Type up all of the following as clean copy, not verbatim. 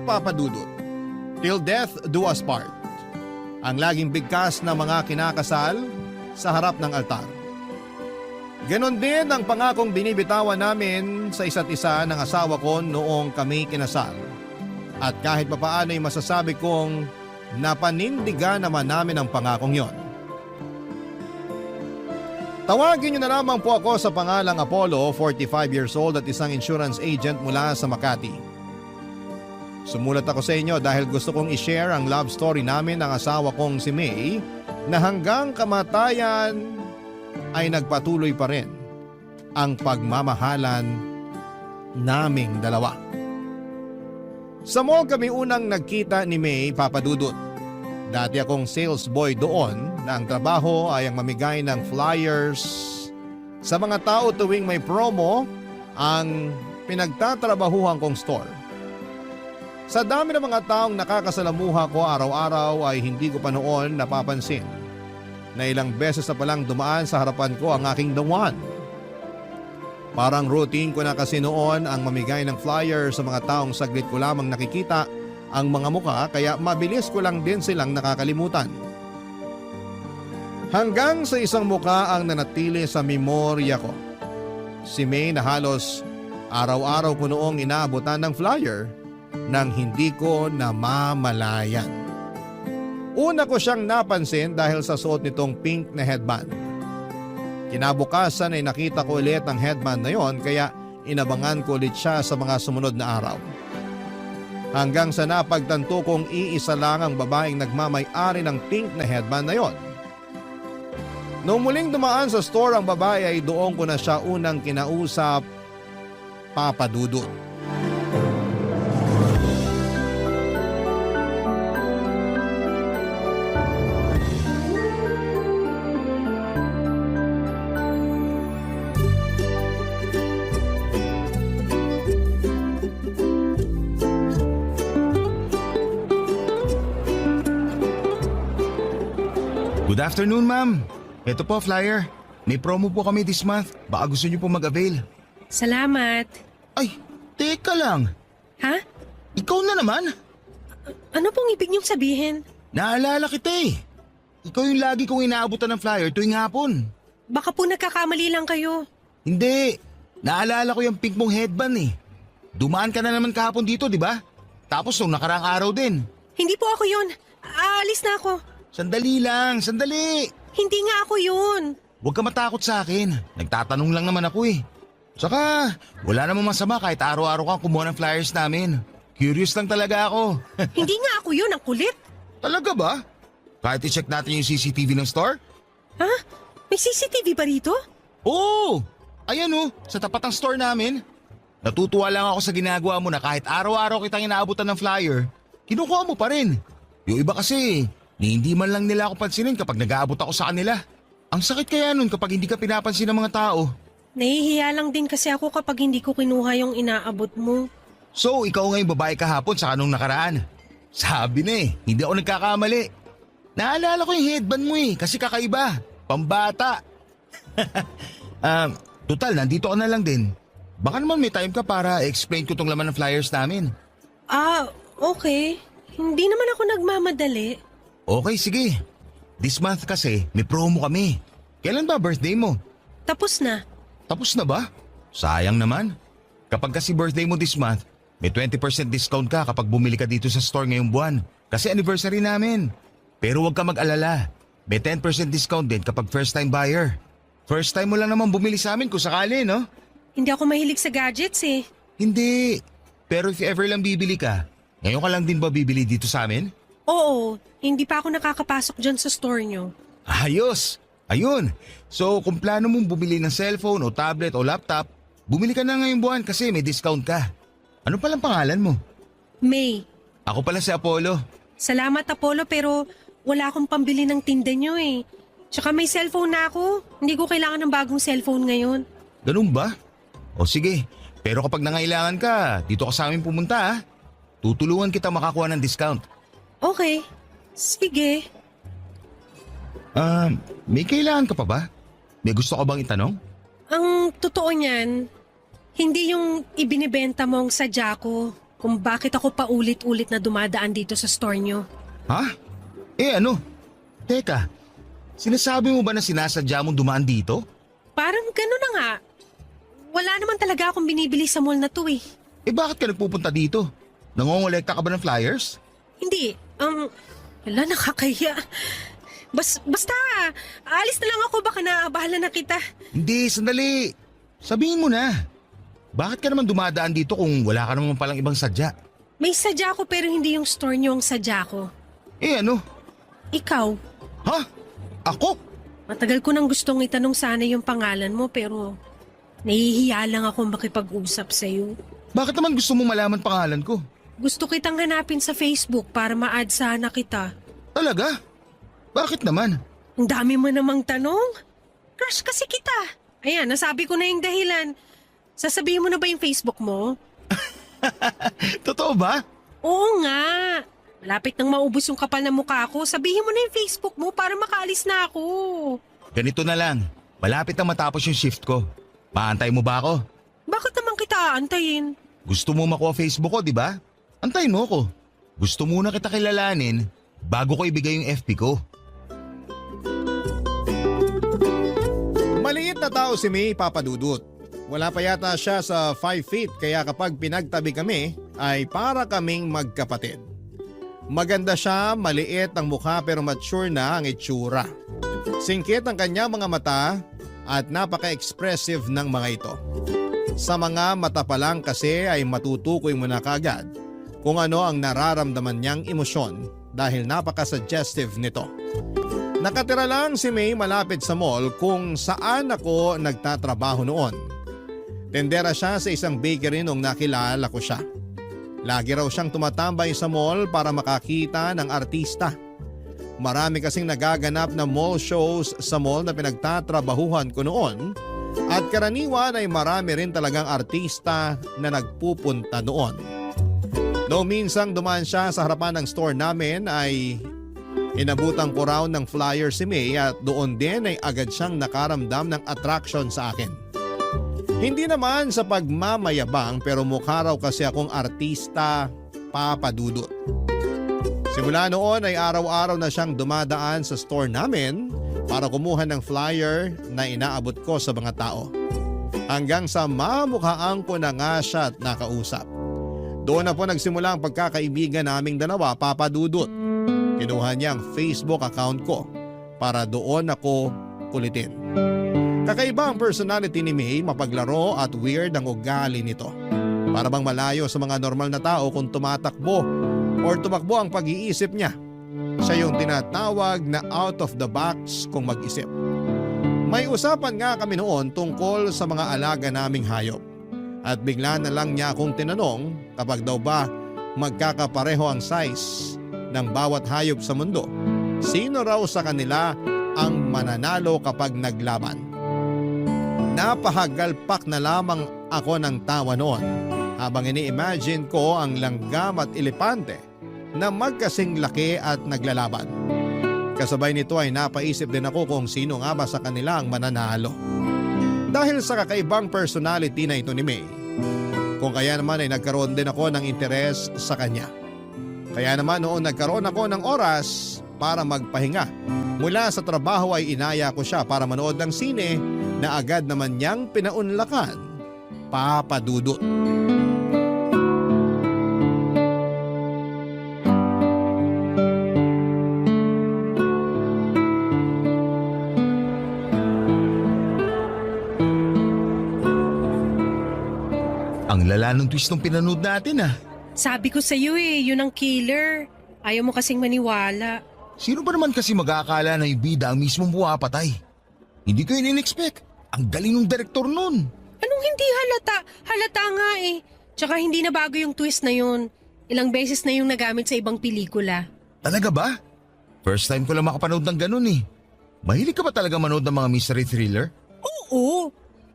Papa Dudut. Till death do us part. Ang laging bigkas na mga kinakasal sa harap ng altar. Ganon din ang pangakong binibitawan namin sa isa't isa ng asawa ko noong kami kinasal. At kahit papaano ay masasabi kong napanindigan naman namin ang pangakong yon. Tawagin niyo na lamang po ako sa pangalang Apollo, 45 years old at isang insurance agent mula sa Makati. Sumulat ako sa inyo dahil gusto kong i-share ang love story namin ng asawa kong si May na hanggang kamatayan ay nagpatuloy pa rin ang pagmamahalan naming dalawa. Sa mall kami unang nagkita ni May, Papa Dudut. Dati akong sales boy doon na ang trabaho ay ang mamigay ng flyers sa mga tao tuwing may promo ang pinagtatrabahuhan kong store. Sa dami ng mga taong nakakasalamuha ko araw-araw ay hindi ko pa noon napapansin na ilang beses na palang dumaan sa harapan ko ang aking the one. Parang routine ko na kasi noon ang mamigay ng flyer sa mga taong saglit ko lamang nakikita ang mga mukha kaya mabilis ko lang din silang nakakalimutan. Hanggang sa isang mukha ang nanatili sa memorya ko. Si May na halos araw-araw ko noong inaabutan ng flyer nang hindi ko namamalayan. Una ko siyang napansin dahil sa suot nitong pink na headband. Kinabukasan ay nakita ko ulit ang headband na yon kaya inabangan ko ulit siya sa mga sumunod na araw. Hanggang sa napagtanto kong iisa lang ang babaeng nagmamay-ari ng pink na headband na yon. Noong muling dumaan sa store ang babae ay doon ko na siya unang kinausap, Papa Dudut. Good afternoon, ma'am. Ito po, flyer. May promo po kami this month. Baka gusto niyo po mag-avail. Salamat. Ay, teka lang. Ha? Ikaw na naman. Ano pong ibig niyong sabihin? Naalala kita eh. Ikaw yung lagi kong inaabutan ng flyer tuwing hapon. Baka po nagkakamali lang kayo. Hindi. Naalala ko yung pink mong headband eh. Dumaan ka na naman kahapon dito, di ba? Tapos nung nakaraang araw din. Hindi po ako yun. Aalis na ako. Sandali lang, sandali. Hindi nga ako yun. Huwag ka matakot sa akin. Nagtatanong lang naman ako eh. Saka, wala namang masama kahit araw-araw kang kumuha ng flyers namin. Curious lang talaga ako. Hindi nga ako yun, ang kulit. Talaga ba? Kahit i-check natin yung CCTV ng store? Ha? May CCTV ba rito? Oo! Ayan oh, sa tapat ng store namin. Natutuwa lang ako sa ginagawa mo na kahit araw-araw kitang inaabutan ng flyer, kinukuha mo pa rin. Yung iba kasi, hindi man lang nila ako pansinin kapag nag-aabot ako sa kanila. Ang sakit kaya nun kapag hindi ka pinapansin ng mga tao. Nahihiya lang din kasi ako kapag hindi ko kinuha yung inaabot mo. So, ikaw ngayong babae kahapon sa kanong nakaraan. Sabi na eh, hindi ako nagkakamali. Naalala ko yung headband mo eh, kasi kakaiba. Pambata. Total, nandito ka na lang din. Baka naman may time ka para explain ko tong laman ng flyers namin. Okay. Hindi naman ako nagmamadali. Okay, sige. This month kasi, may promo kami. Kailan ba birthday mo? Tapos na. Tapos na ba? Sayang naman. Kapag kasi birthday mo this month, may 20% discount ka kapag bumili ka dito sa store ngayong buwan. Kasi anniversary namin. Pero huwag ka mag-alala. May 10% discount din kapag first time buyer. First time mo lang naman bumili sa amin kung sakali, no? Hindi ako mahilig sa gadgets eh. Hindi. Pero if ever lang bibili ka, ngayon ka lang din ba bibili dito sa amin? Oo, hindi pa ako nakakapasok dyan sa store nyo. Ayos! Ayun! So kung plano mong bumili ng cellphone o tablet o laptop, bumili ka na ngayong buwan kasi may discount ka. Ano palang pangalan mo? May. Ako pala si Apollo. Salamat Apollo pero wala akong pambili ng tinda nyo eh. Tsaka may cellphone na ako. Hindi ko kailangan ng bagong cellphone ngayon. Ganun ba? O sige, pero kapag nangailangan ka, dito ka sa amin pumunta ha. Tutulungan kita makakuha ng discount. Okay. Sige. May kailangan ka pa ba? May gusto ka bang itanong? Ang totoo niyan, hindi yung ibinibenta mong sadya ko. kung bakit ako paulit-ulit na dumadaan dito sa store nyo. Ha? Ano? Teka, sinasabi mo ba na sinasadya mong dumaan dito? Parang gano'n na nga. Wala naman talaga akong binibili sa mall na to eh. Bakit ka nagpupunta dito? Nangongolekta ka ba ng flyers? Hindi, wala, nakakaya. Basta, alis na lang ako, baka naabahala na kita. Hindi, sandali. Sabihin mo na. Bakit ka naman dumadaan dito kung wala ka naman palang ibang sadya? May sadya ko pero hindi yung store nyo ang sadya ko. Ano? Ikaw, Ha? Ako? matagal ko nang gustong itanong sana yung pangalan mo pero nahihiya lang ako makipag-usap sa'yo. Bakit naman gusto mo malaman pangalan ko? Gusto kitang hanapin sa Facebook para ma-add sana kita. Talaga? Bakit naman? Ang dami mo namang tanong. Crush kasi kita. Ayan, nasabi ko na yung dahilan. Sasabihin mo na ba yung Facebook mo? Totoo ba? Oo nga. Malapit nang maubos yung kapal na mukha ko. Sabihin mo na yung Facebook mo para makaalis na ako. Ganito na lang. Malapit na matapos yung shift ko. Maantay mo ba ako? Bakit naman kita aantayin? Gusto mo makuha Facebook ko, di ba? Antayin mo ko. Gusto muna kita kilalanin bago ko ibigay yung FB ko. Maliit na tao si May Papadudut. Wala pa yata siya sa 5 feet kaya kapag pinagtabi kami ay para kaming magkapatid. Maganda siya, maliit ang mukha pero mature na ang itsura. Singkit ang kanyang mga mata at napaka-expressive ng mga ito. Sa mga mata pa lang kasi ay matutukoy mo na kaagad kung ano ang nararamdaman niyang emosyon dahil napaka-suggestive nito. Nakatira lang si May malapit sa mall kung saan ako nagtatrabaho noon. Tendera siya sa isang bakery nung nakilala ko siya. Lagi raw siyang tumatambay sa mall para makakita ng artista. Marami kasing nagaganap na mall shows sa mall na pinagtatrabahuhan ko noon at karaniwan ay marami rin talagang artista na nagpupunta noon. Noong minsang dumaan siya sa harapan ng store namin ay inabutan ko raw ng flyer si May at doon din ay agad siyang nakaramdam ng attraction sa akin. Hindi naman sa pagmamayabang pero mukha raw kasi akong artista, Papadudut. Simula noon ay araw-araw na siyang dumadaan sa store namin para kumuha ng flyer na inaabot ko sa mga tao. Hanggang sa mamukhaan ko na nga siya at nakausap. Doon na po nagsimula ang pagkakaibigan naming dalawa, Papadudut. Kinuha niya ang Facebook account ko para doon ako kulitin. Kakaiba ang personality ni May, mapaglaro at weird ang ugali nito. Para bang malayo sa mga normal na tao kung tumatakbo or tumakbo ang pag-iisip niya. Siya yung tinatawag na out of the box kung mag-isip. May usapan nga kami noon tungkol sa mga alaga naming hayop. At bigla na lang niya akong tinanong kapag daw ba magkakapareho ang size ng bawat hayop sa mundo. Sino raw sa kanila ang mananalo kapag naglaban? Napahagalpak na lamang ako ng tawa noon habang ini-imagine ko ang langgam at elepante na magkasing laki at naglalaban. Kasabay nito ay napaisip din ako kung sino nga ba sa kanila ang mananalo. Dahil sa kakaibang personality na ito ni May, kung kaya naman ay nagkaroon din ako ng interes sa kanya. Kaya naman noon nagkaroon ako ng oras para magpahinga. Mula sa trabaho ay inaya ko siya para manood ng sine na agad naman niyang pinaunlakan, Papadudut. Ang lala ng twist ng pinanood natin ah. Sabi ko sa'yo yun ang killer. Ayaw mo kasing maniwala. Sino ba naman kasi mag-aakala na yung bida ang mismong buwapatay? Hindi ko yun in-expect. Ang galing ng direktor nun. Anong hindi halata? Halata nga eh. Tsaka hindi na bago yung twist na yun. Ilang beses na yung nagamit sa ibang pelikula. Talaga ba? First time ko lang makapanood ng ganun eh. Mahilig ka ba talaga manood ng mga mystery thriller? Oo.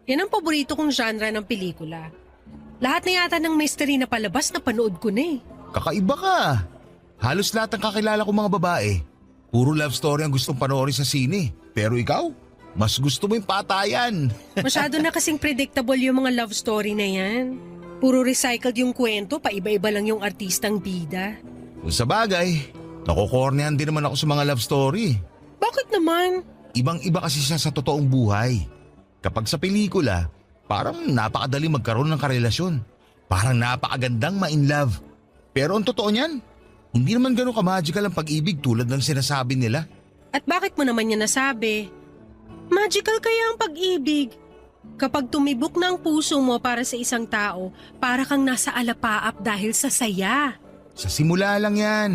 Yan ang paborito kong genre ng pelikula. Lahat na yata ng mystery na palabas na panood ko na eh. Kakaiba ka. Halos lahat ng kakilala ko mga babae. Puro love story ang gustong panoorin sa sine. Pero ikaw, mas gusto mo yung patayan. Masyado na kasing predictable yung mga love story na yan. Puro recycled yung kwento, paiba-iba lang yung artistang bida. Kung sa bagay, nakokornehan din naman ako sa mga love story. Bakit naman? Ibang-iba kasi siya sa totoong buhay. Kapag sa pelikula, parang napakadali magkaroon ng karelasyon. Parang napakagandang ma-in love. Pero ang totoo niyan, hindi naman ganun ka-magical ang pag-ibig tulad ng sinasabi nila. At bakit mo naman niya nasabi? Magical kaya ang pag-ibig. Kapag tumibok na ang puso mo para sa isang tao, para kang nasa alapaap dahil sa saya. Sa simula lang yan.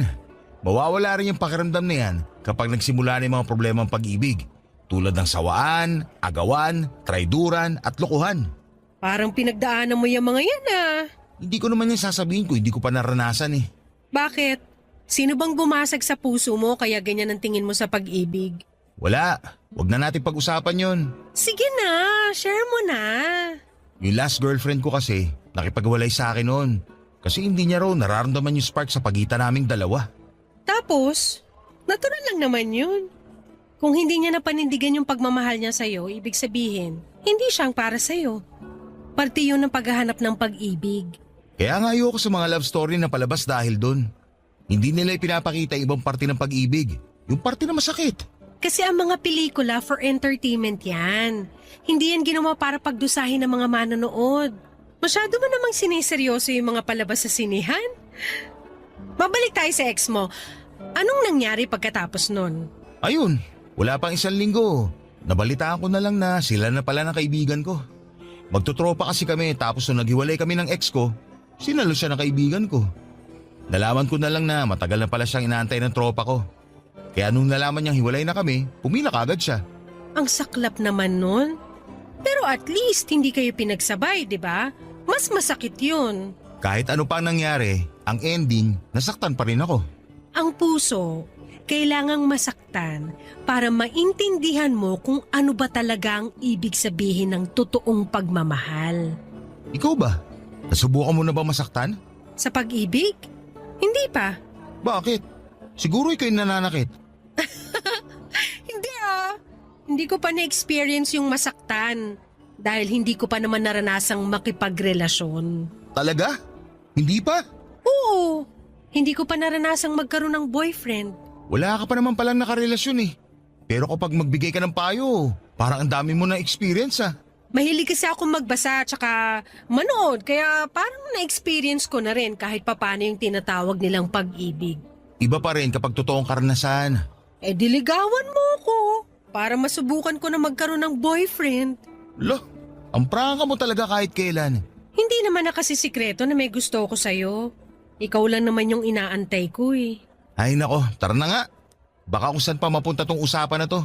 Mawawala rin yung pakiramdam na yan kapag nagsimula na yung mga problema ng pag-ibig. Tulad ng sawaan, agawan, traiduran at lokohan. Parang pinagdaanan mo yung mga yan ah. Hindi ko naman yan sasabihin ko, hindi ko pa naranasan eh. Bakit? Sino bang bumasag sa puso mo kaya ganyan ang tingin mo sa pag-ibig? Wala, wag na natin pag-usapan yon. Sige na, share mo na. Yung last girlfriend ko kasi, nakipagwalay sa akin noon. Kasi hindi niya raw nararamdaman yung spark sa pagitan naming dalawa. Tapos, natural lang naman yun. Kung hindi niya napanindigan yung pagmamahal niya sa'yo, ibig sabihin, hindi siyang para sa'yo. Parte yun ng paghahanap ng pag-ibig. Kaya nga ayoko sa mga love story na palabas dahil doon. Hindi nila ipinapakita ibang parte ng pag-ibig. Yung parte na masakit. Kasi ang mga pelikula for entertainment yan. Hindi yan ginawa para pagdusahin ng mga manonood. Masyado mo namang siniseryoso yung mga palabas sa sinihan. Babalik tayo sa ex mo. Anong nangyari pagkatapos nun? Ayun, wala pang 1 linggo. Nabalitaan ko na lang na sila na pala ng kaibigan ko. Magtutropa kasi kami tapos nung naghiwalay kami ng ex ko, sinalo siya ng kaibigan ko. Nalaman ko na lang na matagal na pala siyang inaantay ng tropa ko. Kaya nung nalaman niyang hiwalay na kami, pumila kagad siya. Ang saklap naman nun. Pero at least hindi kayo pinagsabay, di ba? Mas masakit yun. Kahit ano pa nangyari, ang ending, nasaktan pa rin ako. Ang puso, kailangang masaktan para maintindihan mo kung ano ba talaga ang ibig sabihin ng totoong pagmamahal. Ikaw ba? Nasubukan mo na ba masaktan? Sa pag-ibig? Hindi pa. Bakit? Siguro ikaw yung nananakit. Hindi ah. Hindi ko pa na-experience yung masaktan dahil hindi ko pa naman naranasang makipagrelasyon. Talaga? Hindi pa? Oo. Hindi ko pa naranasang magkaroon ng boyfriend. Wala ka pa naman palang nakarelasyon eh. Pero kapag magbigay ka ng payo, parang ang dami mo na experience ah. Mahilig kasi ako magbasa tsaka manood kaya parang na-experience ko na rin kahit papano yung tinatawag nilang pag-ibig. Iba pa rin kapag totoong karanasan. Eh diligawan mo ko para masubukan ko na magkaroon ng boyfriend. Lo, ang prangka mo talaga kahit kailan. Hindi naman na kasi sikreto na may gusto ko sa'yo. Ikaw lang naman yung inaantay ko eh. Ay nako, tara na nga. Baka kung saan pa mapunta tong usapan na to.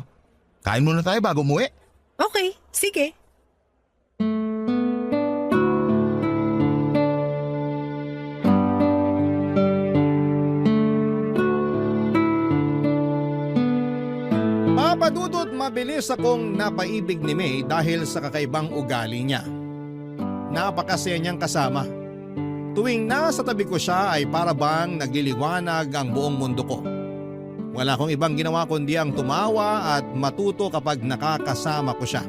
Kain muna tayo bago umuwi. Okay, sige. Papadudot mabilis akong napaibig ni May dahil sa kakaibang ugali niya. Napakasaya niyang kasama. Tuwing nasa tabi ko siya ay para bang nagliliwanag ang buong mundo ko. Wala akong ibang ginawa kundi ang tumawa at matuto kapag nakakasama ko siya.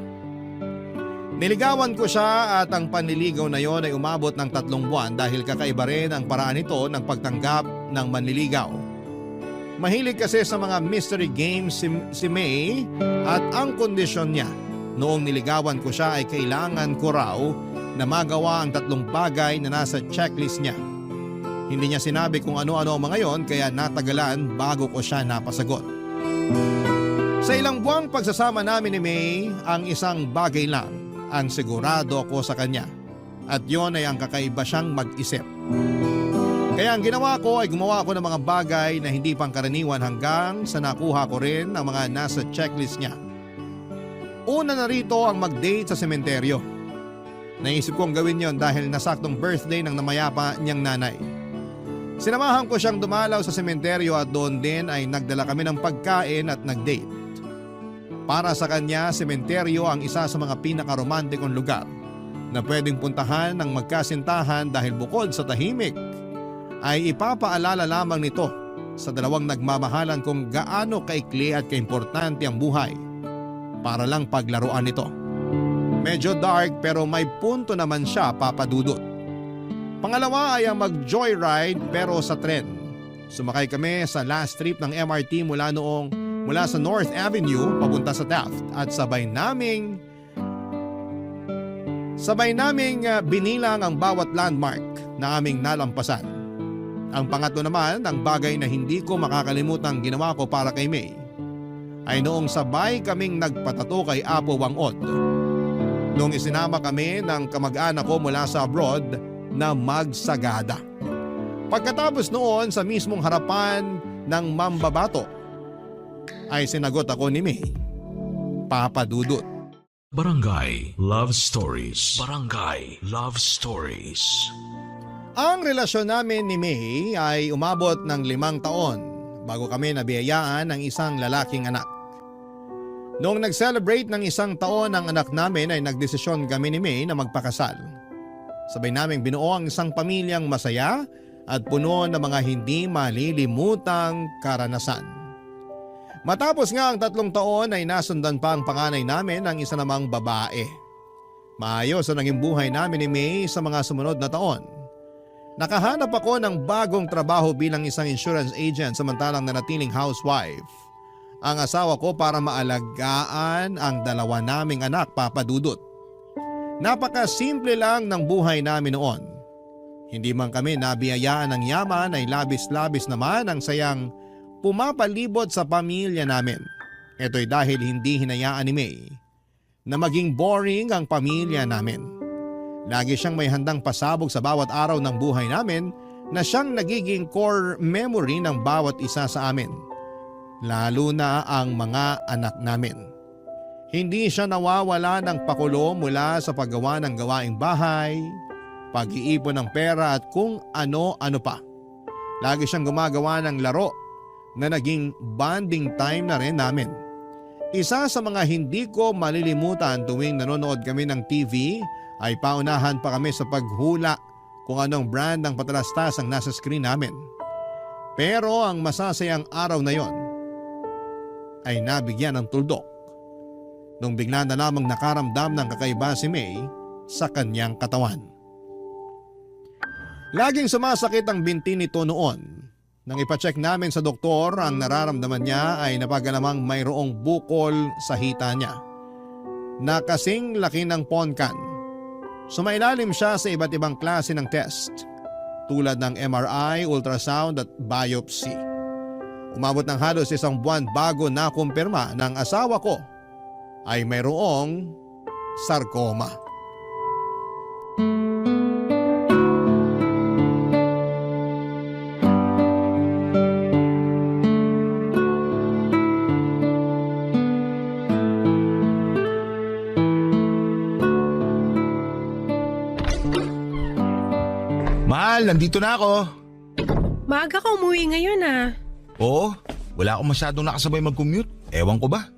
Niligawan ko siya at ang panliligaw na yon ay umabot ng 3 buwan dahil kakaiba rin ang paraan nito ng pagtanggap ng manliligaw. Mahilig kasi sa mga mystery games si May at ang kondisyon niya noong niligawan ko siya ay kailangan ko raw na magawa ang 3 bagay na nasa checklist niya. Hindi niya sinabi kung ano-ano ang mga yon kaya natagalan bago ko siya napasagot. Sa ilang buwang pagsasama namin ni May, ang isang bagay lang ang sigurado ko sa kanya at yon ay ang kakaiba siyang mag-isip. Kaya ang ginawa ko ay gumawa ako ng mga bagay na hindi pangkaraniwan hanggang sa nakuha ko rin ang mga nasa checklist niya. Una na rito ang mag-date sa sementeryo. Naisip kong gawin yon dahil nasaktong birthday ng namayapa niyang nanay. Sinamahan ko siyang dumalaw sa sementeryo at doon din ay nagdala kami ng pagkain at nag-date. Para sa kanya, sementeryo ang isa sa mga pinakaromantikong lugar na pwedeng puntahan ng magkasintahan dahil bukod sa tahimik, ay ipapaalala lamang nito sa 2 nagmamahalan kung gaano kaikli at kaimportante ang buhay para lang paglaruan nito. Medyo dark pero may punto naman siya, papadudot. Pangalawa ay ang mag-joyride pero sa tren. Sumakay kami sa last trip ng MRT mula sa North Avenue papunta sa Taft at sabay naming binilang ang bawat landmark na aming nalampasan. Ang pangatlo naman, ang bagay na hindi ko makakalimutang ginawa ko para kay May, ay noong sabay kaming nagpatato kay Apo Wangod. Noong isinama kami ng kamag-anak ko mula sa abroad na magsagada. Pagkatapos noon sa mismong harapan ng mambabato, ay sinagot ako ni May, Papa Dudut. Barangay Love Stories. Barangay Love Stories. Ang relasyon namin ni May ay umabot ng 5 taon bago kami nabiyayaan ng isang lalaking anak. Noong nag-celebrate ng 1 taon ang anak namin ay nagdesisyon kami ni May na magpakasal. Sabay naming binuo ang isang pamilyang masaya at puno ng mga hindi malilimutang karanasan. Matapos nga ang 3 taon ay nasundan pa ang panganay namin ng isa namang babae. Maayos ang naging buhay namin ni May sa mga sumunod na taon. Nakahanap ako ng bagong trabaho bilang isang insurance agent samantalang nanatiling housewife ang asawa ko para maalagaan ang 2 naming anak, Papa Dudut. Napakasimple lang ng buhay namin noon. Hindi man kami nabiyayaan ng yaman ay labis-labis naman ang sayang pumapalibot sa pamilya namin. Ito'y dahil hindi hinayaan ni May na maging boring ang pamilya namin. Lagi siyang may handang pasabog sa bawat araw ng buhay namin na siyang nagiging core memory ng bawat isa sa amin. Lalo na ang mga anak namin. Hindi siya nawawala ng pakulo mula sa paggawa ng gawaing bahay, pag-iipon ng pera at kung ano-ano pa. Lagi siyang gumagawa ng laro na naging bonding time na rin namin. Isa sa mga hindi ko malilimutan tuwing nanonood kami ng TV ay paunahan pa kami sa paghula kung anong brand ng patalastas ang nasa screen namin. Pero ang masasayang araw na yon ay nabigyan ng tuldok nung bigla na lamang nakaramdam ng kakaiba si May sa kanyang katawan. Laging sumasakit ang binti nito noon. Nang ipacheck namin sa doktor, ang nararamdaman niya ay napagalamang mayroong bukol sa hita niya na kasing laki ng ponkan. Sumailalim siya sa iba't ibang klase ng test tulad ng MRI, ultrasound at biopsy. Umabot ng halos 1 buwan bago nakumpirma ng asawa ko ay mayroong sarcoma. Mahal, nandito na ako. Maaga ka umuwi ngayon ah. Oo, wala akong masyadong nakasabay mag-commute. Ewan ko ba?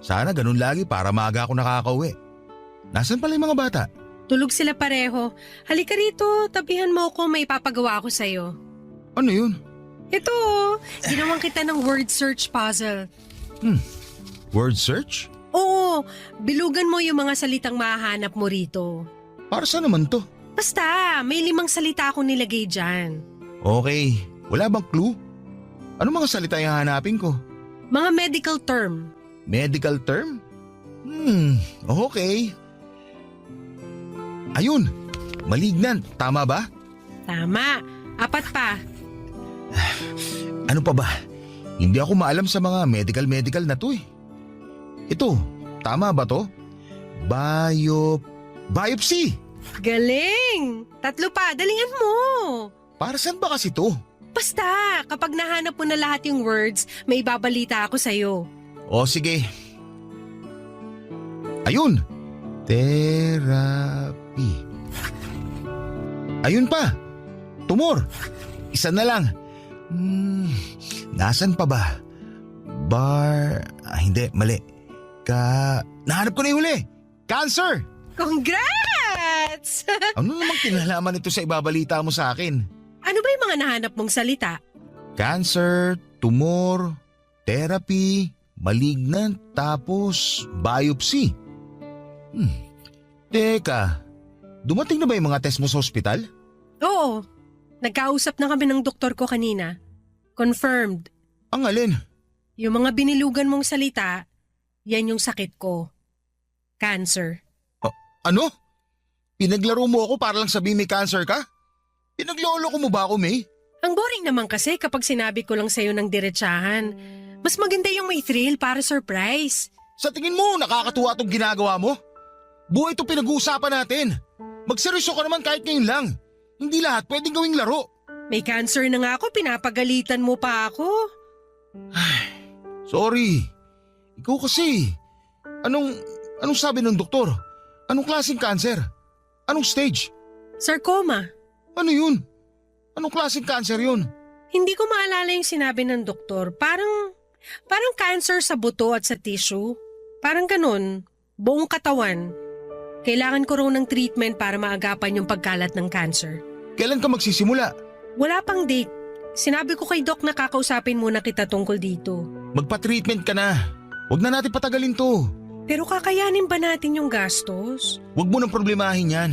Sana ganun lagi para maaga ako nakakauwi. Nasaan pala yung mga bata? Tulog sila pareho. Halika rito, tabihan mo ako, may papagawa ako sa'yo. Ano yun? Ito, ginawan kita ng word search puzzle. Word search? Oo, bilugan mo yung mga salitang mahahanap mo rito. Para saan naman to? Basta, may 5 salita akong nilagay dyan. Okay, wala bang clue? Ano mga salita yung hanapin ko? Mga medical term. Medical term? Okay. Ayun, malignant, tama ba? Tama, 4 pa. Ano pa ba? Hindi ako maalam sa mga medical na to eh. Ito, tama ba to? Biopsy! Galing! 3 pa, dalingan mo. Para saan ba kasi to? Basta, kapag nahanap mo na lahat yung words, may ibabalita ako sa'yo. O sige. Ayun! Therapy. Ayun pa! Tumor! Isa na lang. Nasaan pa ba? Hindi, mali. Nahanap ko na yung huli! Cancer! Congrats! Ano namang kinalaman ito sa ibabalita mo sa akin? Ano ba yung mga nahanap mong salita? Cancer, tumor, therapy, malignant, tapos biopsy. Teka, dumating na ba yung mga test mo sa ospital? Oo, nagkausap na kami ng doktor ko kanina. Confirmed. Ang alin? Yung mga binilugan mong salita, yan yung sakit ko. Cancer. Ano? Pinaglaro mo ako para lang sabihin may cancer ka? Pinaglolo ko mo ba ako, May? Ang boring naman kasi kapag sinabi ko lang sa'yo ng diretsahan. Mas maganda yung may thrill para surprise. Sa tingin mo, nakakatuwa itong ginagawa mo? Buhay itong pinag-uusapan natin. Magseryoso ka naman kahit ngayon lang. Hindi lahat pwedeng gawing laro. May cancer na nga ako, pinapagalitan mo pa ako. Sorry. Ikaw kasi. Anong sabi ng doktor? Anong klaseng cancer? Anong stage? Sarcoma. Ano yun? Anong klaseng cancer yun? Hindi ko maalala yung sinabi ng doktor. Parang cancer sa buto at sa tissue. Parang ganun. Buong katawan. Kailangan ko raw ng treatment para maagapan yung pagkalat ng cancer. Kailan ka magsisimula? Wala pang date. Sinabi ko kay Doc na kakausapin muna kita tungkol dito. Magpa-treatment ka na. Huwag na natin patagalin to. Pero kakayanin ba natin yung gastos? Huwag mo nang problemahin yan.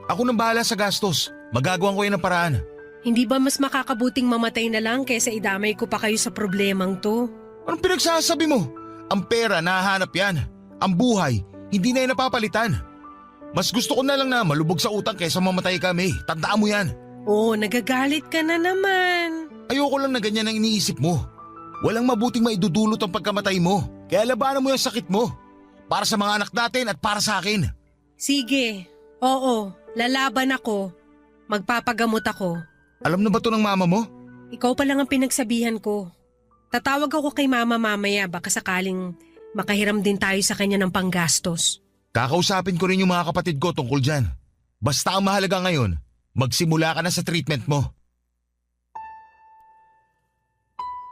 Ako nang bahala sa gastos. Magagawan ko yan ng paraan. Hindi ba mas makakabuting mamatay na lang kaysa idamay ko pa kayo sa problemang to? Anong pinagsasabi mo? Ang pera, nahahanap yan. Ang buhay, hindi na yan napapalitan. Mas gusto ko na lang na malubog sa utang kaysa mamatay kami. Tandaan mo yan. Oh, nagagalit ka na naman. Ayoko lang na ganyan ang iniisip mo. Walang mabuting maidudulot ang pagkamatay mo. Kaya labanan mo yung sakit mo. Para sa mga anak natin at para sa akin. Sige. Oo, lalaban ako. Magpapagamot ako. Alam na ba to ng mama mo? Ikaw pa lang ang pinagsabihan ko. Tatawag ako kay mama mamaya baka sakaling makahiram din tayo sa kanya ng panggastos. Kakausapin ko rin yung mga kapatid ko tungkol dyan. Basta ang mahalaga ngayon, magsimula ka na sa treatment mo.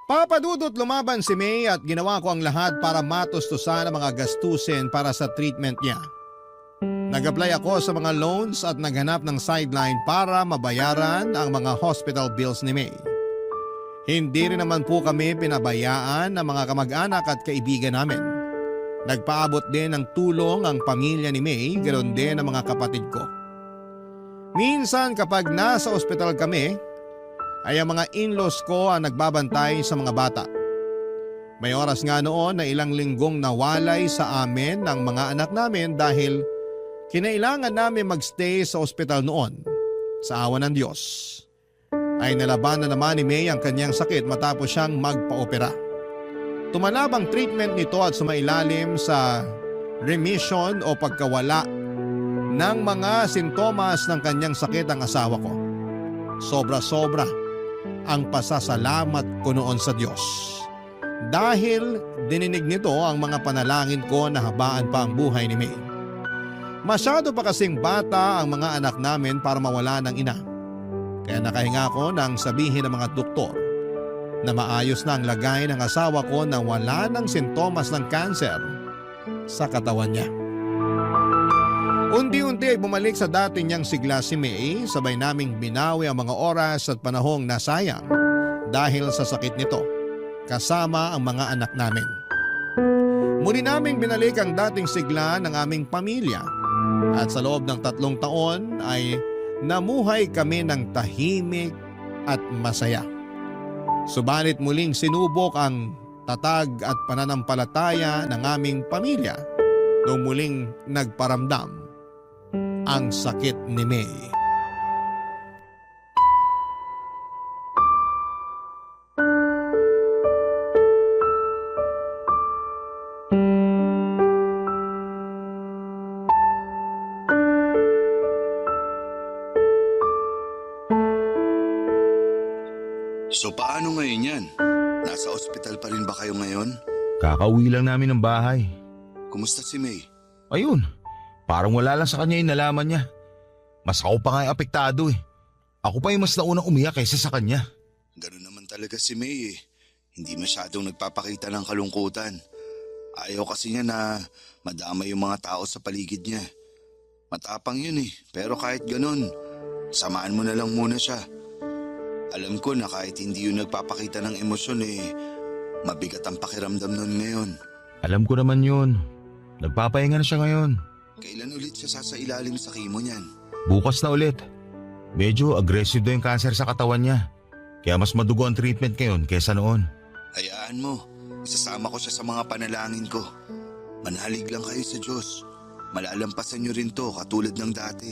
Papadudot lumaban si May at ginawa ko ang lahat para matustusan ang mga gastusin para sa treatment niya. Nag-apply ako sa mga loans at naghanap ng sideline para mabayaran ang mga hospital bills ni May. Hindi rin naman po kami pinabayaan ng mga kamag-anak at kaibigan namin. Nagpaabot din ng tulong ang pamilya ni May, ganoon din ang mga kapatid ko. Minsan kapag nasa ospital kami, ay ang mga in-laws ko ang nagbabantay sa mga bata. May oras nga noon na ilang linggong nawalay sa amin ng mga anak namin dahil kinailangan namin magstay sa ospital noon. Sa awa ng Diyos, ay nalaban na naman ni May ang kanyang sakit matapos siyang magpa-opera. Tumalab ang treatment nito at sumailalim sa remission o pagkawala ng mga sintomas ng kanyang sakit ang asawa ko. Sobra-sobra ang pasasalamat ko noon sa Diyos. Dahil dininig nito ang mga panalangin ko na habaan pa ang buhay ni May. Masyado pa kasing bata ang mga anak namin para mawala ng ina. Kaya nakahinga ko nang sabihin ng mga doktor na maayos na ang lagay ng asawa ko na wala ng sintomas ng cancer sa katawan niya. Unti-unti ay bumalik sa dati niyang sigla si May, sabay naming binawi ang mga oras at panahong nasayang dahil sa sakit nito, kasama ang mga anak namin. Muli naming binalik ang dating sigla ng aming pamilya at sa loob ng 3 taon ay namuhay kami ng tahimik at masaya. Subalit muling sinubok ang tatag at pananampalataya ng aming pamilya nung muling nagparamdam ang sakit ni May. So paano ngayon yan? Nasa ospital pa rin ba kayo ngayon? Kakauwi lang namin ng bahay. Kumusta si May? Ayun, parang wala lang sa kanya yung nalaman niya. Mas ako pa nga yung apektado eh. Ako pa yung mas naunang umiyak kaysa sa kanya. Ganun naman talaga si May eh. Hindi masyadong nagpapakita ng kalungkutan. Ayaw kasi niya na madamay yung mga tao sa paligid niya. Matapang yun eh, pero kahit ganun, samaan mo na lang muna siya. Alam ko na kahit hindi yun nagpapakita ng emosyon eh, mabigat ang pakiramdam nun ngayon. Alam ko naman yun. Nagpapahinga na siya ngayon. Kailan ulit siya sasailalim sa kimo niyan? Bukas na ulit. Medyo aggressive daw yung cancer sa katawan niya. Kaya mas madugo ang treatment ngayon kaysa noon. Hayaan mo, isasama ko siya sa mga panalangin ko. Manalig lang kayo sa Diyos. Malalampasan niyo rin to katulad ng dati.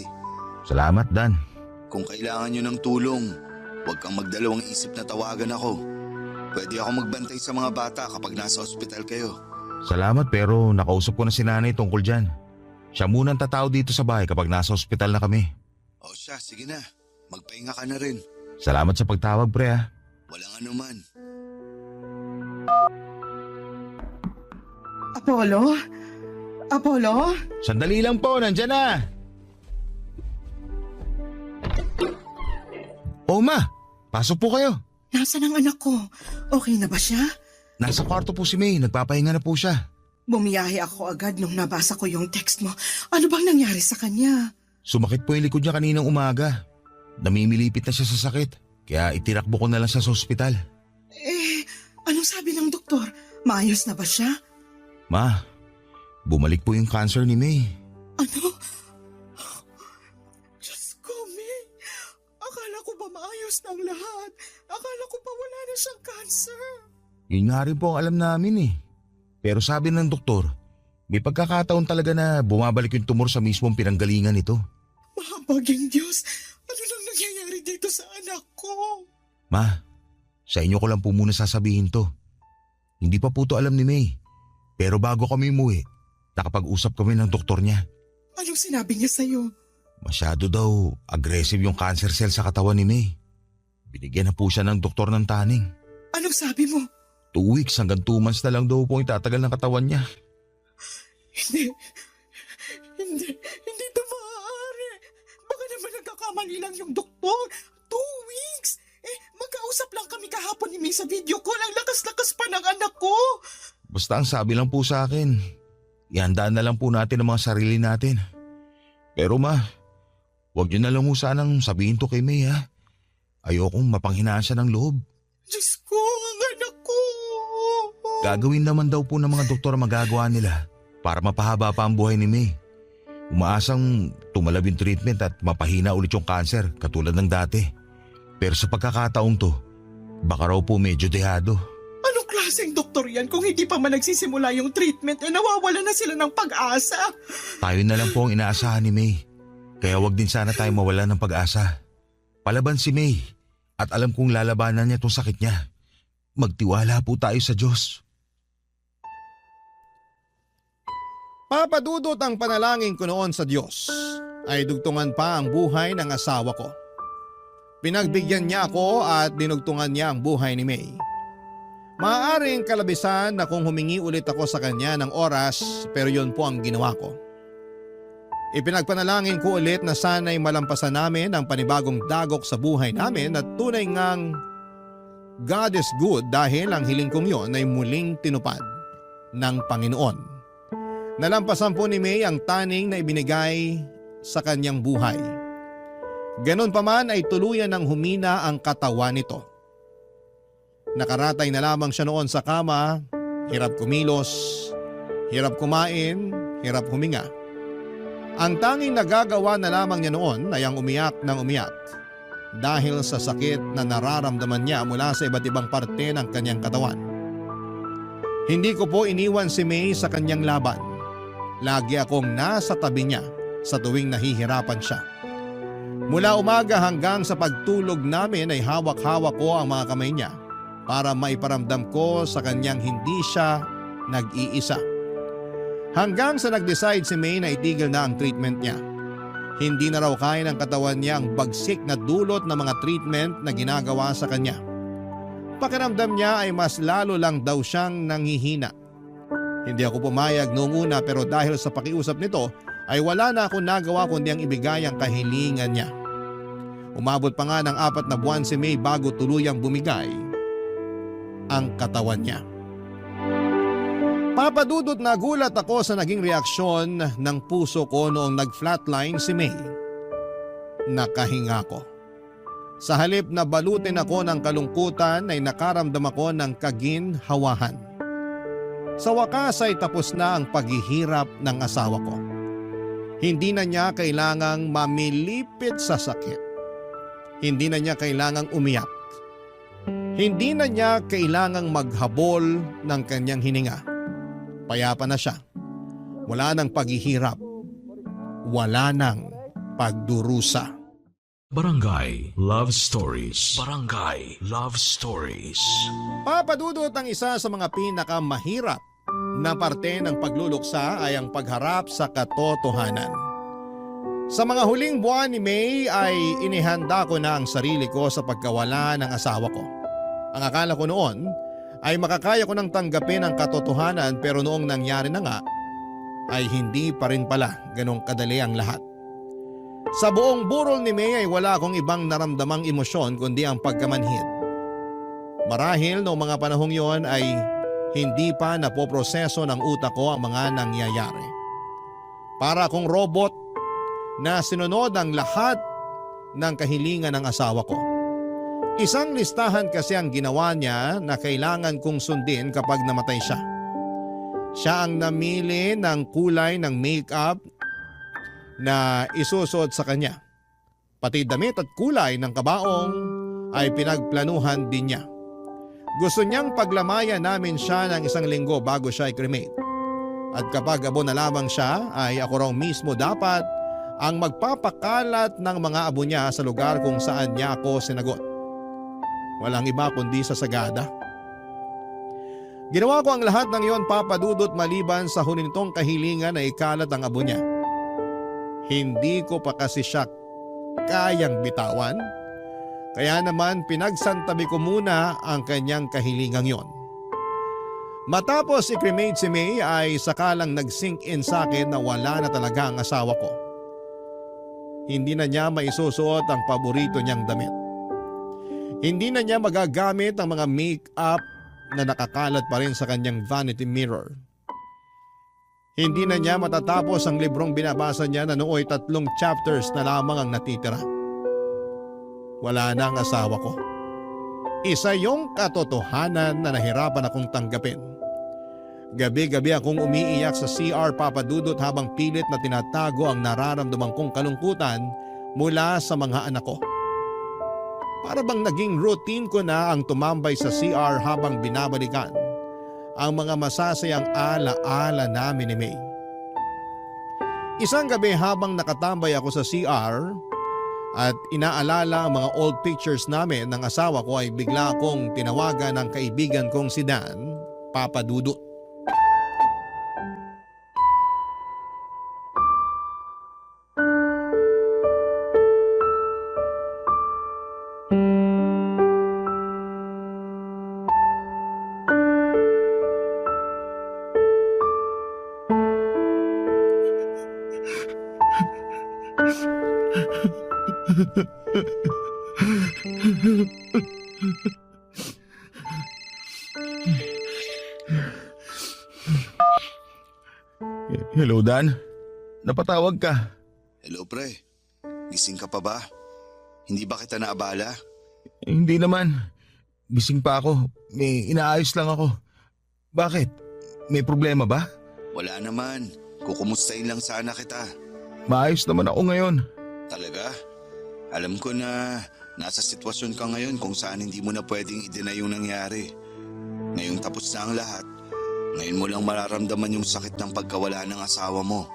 Salamat, Dan. Kung kailangan niyo ng tulong, huwag kang magdalawang isip na tawagan ako. Pwede ako magbantay sa mga bata kapag nasa ospital kayo. Salamat pero nakausap ko na si nanay tungkol dyan. Siya muna ang tatao dito sa bahay kapag nasa ospital na kami. O siya, sige na. Magpahinga ka na rin. Salamat sa pagtawag, pre ha. Walang anuman. Apollo? Apollo? Sandali lang po, nandyan na. Oh ma, pasok po kayo. Nasaan ang anak ko? Okay na ba siya? Nasa kwarto po si May, nagpapahinga na po siya. Bumiyahe ako agad nung nabasa ko yung text mo. Ano bang nangyari sa kanya? Sumakit po yung likod niya kaninang umaga. Namimilipit na siya sa sakit, kaya itirakbo ko na lang siya sa ospital. Anong sabi ng doktor? Maayos na ba siya? Ma, bumalik po yung cancer ni May. Ano? Diyos ko, May. Akala ko ba maayos ng lahat? Akala ko pa wala na siyang cancer. Yun nga rin po ang alam namin eh. Pero sabi ng doktor, may pagkakataon talaga na bumabalik yung tumor sa mismong pinanggalingan nito. Mahabaging Diyos, ano nang nangyayari dito sa anak ko? Ma, sa inyo ko lang po muna sasabihin to. Hindi pa po to alam ni May. Pero bago kami umuwi, nakapag-usap kami ng doktor niya. Anong sinabi niya sa'yo? Masyado daw aggressive yung cancer cell sa katawan ni May. Binigyan na po siya ng doktor ng taning. Anong sabi mo? 2 weeks hanggang 2 months na lang daw po yung tatagal ng katawan niya. Hindi ito maaari. Baka naman nagkakamali lang yung doktor. 2 weeks? Magkausap lang kami kahapon ni May sa video call. Ang lakas-lakas pa ng anak ko. Basta ang sabi lang po sa akin, ihandaan na lang po natin ang mga sarili natin. Pero ma, huwag niyo na lang mo sanang sabihin to kay May ha. Ayokong mapanghinaan siya ng loob. Diyos ko, ang anak ko. Gagawin naman daw po ng mga doktor ang magagawa nila para mapahaba pa ang buhay ni May. Umaasang tumalab yung treatment at mapahina ulit yung cancer katulad ng dati. Pero sa pagkakataong to, baka raw po medyo dehado. Anong klaseng doktor yan kung hindi pa man nagsisimula yung treatment nawawala na sila ng pag-asa? Tayo na lang po ang inaasahan ni May. Kaya wag din sana tayo mawala ng pag-asa. Palaban si May at alam kong lalabanan niya itong sakit niya. Magtiwala po tayo sa Diyos. Papadudot ang panalangin ko noon sa Diyos ay dugtungan pa ang buhay ng asawa ko. Pinagbigyan niya ako at dinugtungan niya ang buhay ni May. Maaaring kalabisan na kung humingi ulit ako sa kanya ng oras pero yun po ang ginawa ko. Ipinagpanalangin ko ulit na sana'y malampasan namin ang panibagong dagok sa buhay namin at tunay ngang God is good dahil ang hiling kong yon ay muling tinupad ng Panginoon. Nalampasan po ni May ang taning na ibinigay sa kanyang buhay. Ganon pa man ay tuluyan ng humina ang katawan nito. Nakaratay na lamang siya noon sa kama, hirap kumilos, hirap kumain, hirap huminga. Ang tanging nagagawa na lamang niya noon ay ang umiyak ng umiyak dahil sa sakit na nararamdaman niya mula sa iba't ibang parte ng kanyang katawan. Hindi ko po iniwan si May sa kanyang laban. Lagi akong nasa tabi niya sa tuwing nahihirapan siya. Mula umaga hanggang sa pagtulog namin ay hawak-hawak ko ang mga kamay niya para maiparamdam ko sa kanyang hindi siya nag-iisa. Hanggang sa nag-decide si May na itigil na ang treatment niya. Hindi na raw kaya ng katawan niya ang bagsik na dulot ng mga treatment na ginagawa sa kanya. Pakiramdam niya ay mas lalo lang daw siyang nanghihina. Hindi ako pumayag noong una pero dahil sa pakiusap nito ay wala na akong nagawa kundi ang ibigay ang kahilingan niya. Umabot pa nga ng 4 na buwan si May bago tuluyang bumigay ang katawan niya. Papadudot na gulat ako sa naging reaksyon ng puso ko noong nag-flatline si May. Nakahinga ko. Sa halip na balutin ako ng kalungkutan ay nakaramdam ako ng kaginhawahan. Sa wakas ay tapos na ang paghihirap ng asawa ko. Hindi na niya kailangang mamilipit sa sakit. Hindi na niya kailangang umiyak. Hindi na niya kailangang maghabol ng kanyang hininga. Payapa na siya. Wala nang paghihirap. Wala nang pagdurusa. Barangay Love Stories. Barangay Love Stories. Papadudot ang isa sa mga pinakamahirap na parte ng pagluluksa ay ang pagharap sa katotohanan. Sa mga huling buwan ni May ay inihanda ko na ang sarili ko sa pagkawala ng asawa ko. Ang akala ko noon ay makakaya ko nang tanggapin ang katotohanan, pero noong nangyari na nga ay hindi pa rin pala ganong kadali ang lahat. Sa buong burol ni May ay wala akong ibang naramdamang emosyon kundi ang pagkamanhid. Marahil noong mga panahong yon ay hindi pa napoproseso ng utak ko ang mga nangyayari. Para akong robot na sinunod ang lahat ng kahilingan ng asawa ko. Isang listahan kasi ang ginawa niya na kailangan kong sundin kapag namatay siya. Siya ang namili ng kulay ng makeup na isusuot sa kanya. Pati damit at kulay ng kabaong ay pinagplanuhan din niya. Gusto niyang paglamayan namin siya ng 1 linggo bago siya i-cremate. At kapag abo na lamang siya ay ako raw mismo dapat ang magpapakalat ng mga abo niya sa lugar kung saan niya ako sinagot. Walang iba kundi sa Sagada. Ginawa ko ang lahat ng iyon, Papa Dudut, maliban sa hunintong kahilingan na ikalat ang abo niya. Hindi ko pa kasi siya kayang bitawan. Kaya naman pinagsantabi ko muna ang kanyang kahilingang yon. Matapos i-cremate si May ay sakalang nag-sink in sa akin na wala na talaga ang asawa ko. Hindi na niya maisusuot ang paborito niyang damit. Hindi na niya magagamit ang mga make-up na nakakalat pa rin sa kanyang vanity mirror. Hindi na niya matatapos ang librong binabasa niya na nooy 3 chapters na lamang ang natitira. Wala na ang asawa ko. Isa yung katotohanan na nahirapan akong tanggapin. Gabi-gabi akong umiiyak sa CR, Papa Dudut, habang pilit na tinatago ang nararamdaman kong kalungkutan mula sa mga anak ko. Para bang naging routine ko na ang tumambay sa CR habang binabalikan ang mga masasayang ala-ala namin ni May. Isang gabi habang nakatambay ako sa CR at inaalala ang mga old pictures namin ng asawa ko ay bigla akong tinawagan ng kaibigan kong si Dan, Papa Dudut. Hello, Dan. Napatawag ka. Hello pre, gising ka pa ba? Hindi ba kita naabala? Hindi naman. Gising pa ako. May inaayos lang ako. Bakit? May problema ba? Wala naman, kukumustahin lang sana kita. Maayos naman ako ngayon. Talaga? Alam ko na nasa sitwasyon ka ngayon kung saan hindi mo na pwedeng i-deny yung nangyari. Ngayong tapos na ang lahat, ngayon mo lang mararamdaman yung sakit ng pagkawala ng asawa mo.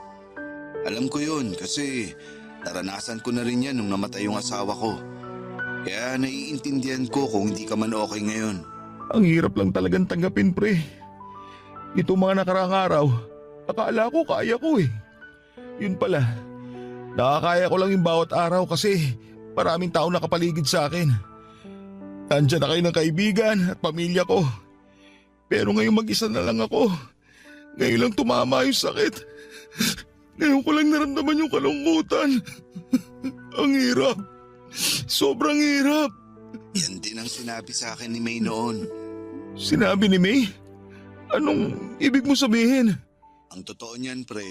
Alam ko yun kasi naranasan ko na rin yan nung namatay yung asawa ko. Kaya naiintindihan ko kung hindi ka man okay ngayon. Ang hirap lang talagang tanggapin, pre. Ito mga nakaraang araw, akala ko kaya ko eh. Yun pala, nakakaya ko lang yung bawat araw kasi maraming tao nakapaligid sa akin. Nandiyan na kayo ng kaibigan at pamilya ko. Pero ngayon mag-isa na lang ako. Ngayon lang tumama yung sakit. Ngayon ko lang naramdaman yung kalungkutan. Ang hirap. Sobrang hirap. Yan din ang sinabi sa akin ni May noon. Sinabi ni May? Anong ibig mo sabihin? Ang totoo niyan pre,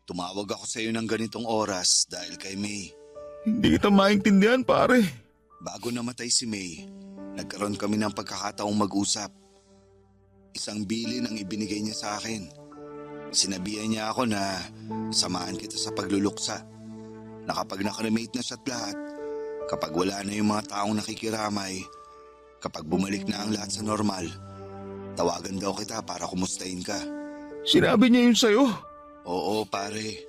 tumawag ako sa iyo ng ganitong oras dahil kay May. Hindi kita maintindihan, pare. Bago namatay si May, nagkaroon kami ng pagkakataong mag-usap. Isang bilin ang ibinigay niya sa akin. Sinabihan niya ako na samahan kita sa pagluluksa. Na kapag nakremate na siya't lahat, Kapag wala na yung mga taong nakikiramay, kapag bumalik na ang lahat sa normal, tawagan daw kita para kumustahin ka. Sinabi niya yun sa'yo? Oo pare,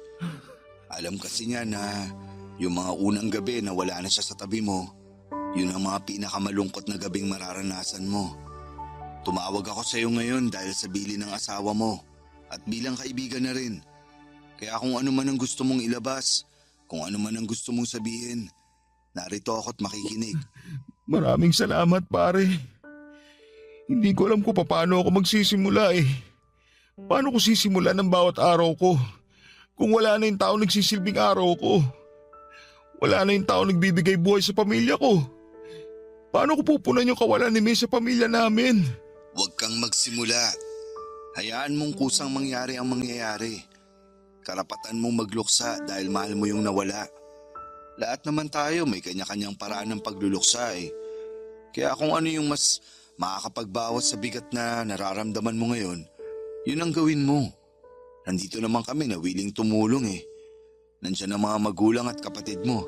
alam kasi niya na yung mga unang gabi na wala na siya sa tabi mo, yun ang mga pinakamalungkot na gabing mararanasan mo. Tumawag ako sa iyo ngayon dahil sa bilin ng asawa mo at bilang kaibigan na rin. Kaya kung ano man ang gusto mong ilabas, kung ano man ang gusto mong sabihin, narito ako't makikinig. Maraming salamat pare. Hindi ko alam kung paano ako magsisimula eh. Paano ko sisimulan ang bawat araw ko kung wala na yung tao nagsisilbing araw ko? Wala na yung tao nagbibigay buhay sa pamilya ko. Paano ko pupunan yung kawalan ni May sa pamilya namin? Huwag kang magsimula. Hayaan mong kusang mangyari ang mangyayari. Karapatan mong magluksa dahil mahal mo yung nawala. Lahat naman tayo may kanya-kanyang paraan ng pagluluksa eh. Kaya kung ano yung mas makakapagbawas sa bigat na nararamdaman mo ngayon, yun ang gawin mo. Nandito naman kami na willing tumulong eh. Nandiyan ang mga magulang at kapatid mo,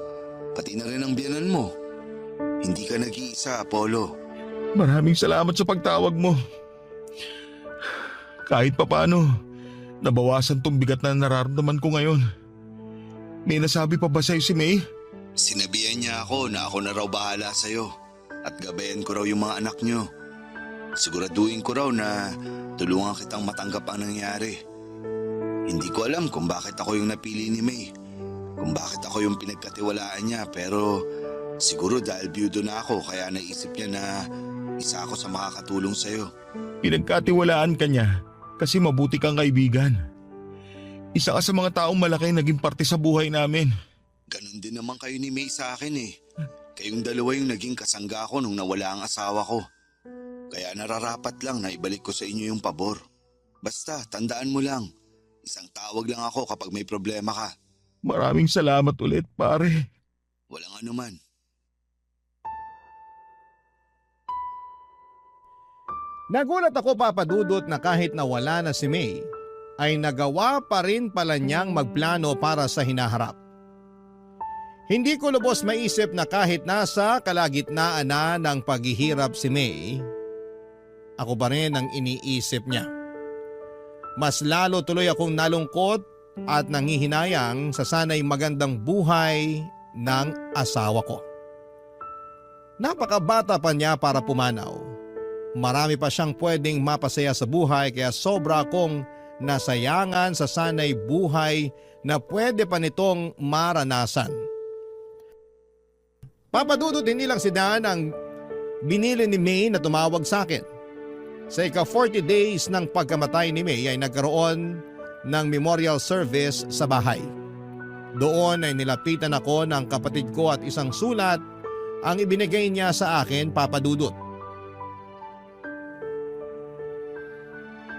pati na rin ang biyanan mo. Hindi ka nag-iisa, Apollo. Maraming salamat sa pagtawag mo. Kahit papano, nabawasan tong bigat na nararamdaman ko ngayon. May nasabi pa ba sa'yo si May? Sinabihan niya ako na ako na raw bahala sa'yo at gabayan ko raw yung mga anak niyo. Siguraduhin ko raw na tulungan kitang matanggap ang nangyari. Hindi ko alam kung bakit ako yung napili ni May, kung bakit ako yung pinagkatiwalaan niya, pero siguro dahil biyudo na ako kaya naisip niya na isa ako sa makakatulong sa'yo. Pinagkatiwalaan ka niya kasi mabuti kang kaibigan. Isa ka sa mga taong malaki naging parte sa buhay namin. Ganon din naman kayo ni May sa akin eh. Kayong dalawa yung naging kasangga ko nung nawala ang asawa ko. Kaya nararapat lang na ibalik ko sa inyo yung pabor. Basta, tandaan mo lang, isang tawag lang ako kapag may problema ka. Maraming salamat ulit, pare. Walang anuman. Nagulat ako papadudot na kahit nawala na si May, ay nagawa pa rin pala niyang magplano para sa hinaharap. Hindi ko lubos maisip na kahit nasa kalagitnaan na ng paghihirap si May, ako pa rin ang iniisip niya. Mas lalo tuloy akong nalungkot at nangihinayang sa sanay magandang buhay ng asawa ko. Napakabata pa niya para pumanaw. Marami pa siyang pwedeng mapasaya sa buhay kaya sobra akong nasayangan sa sanay buhay na pwede pa nitong maranasan. Papadudot hindi lang si Dan ang binili ni May na tumawag sa akin. Sa ika-40 days ng pagkamatay ni May ay nagkaroon ng memorial service sa bahay. Doon ay nilapitan ako ng kapatid ko at isang sulat ang ibinigay niya sa akin, papadudot.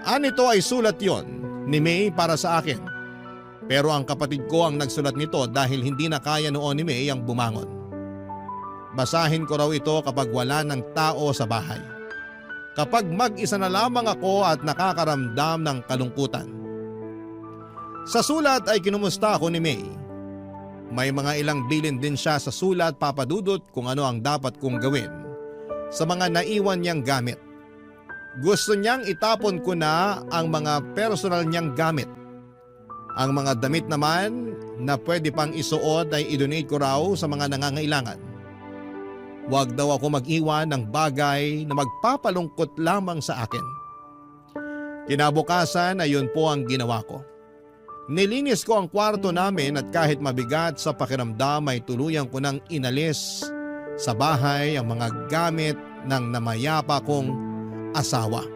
Anito ay sulat yon ni May para sa akin. Pero ang kapatid ko ang nagsulat nito dahil hindi na kaya noon ni May ang bumangon. Basahin ko raw ito kapag wala ng tao sa bahay. Kapag mag-isa na lamang ako at nakakaramdam ng kalungkutan. Sa sulat ay kinumusta ako ni May. May mga ilang bilin din siya sa sulat, papadudot, kung ano ang dapat kong gawin sa mga naiwan niyang gamit. Gusto niyang itapon ko na ang mga personal niyang gamit. Ang mga damit naman na pwede pang isuot ay idonate ko raw sa mga nangangailangan. Huwag daw ako mag-iwan ng bagay na magpapalungkot lamang sa akin. Kinabukasan ay yun po ang ginawa ko. Nilinis ko ang kwarto namin at kahit mabigat sa pakiramdam ay tuluyan ko nang inalis sa bahay ang mga gamit ng namayapa kong asawa.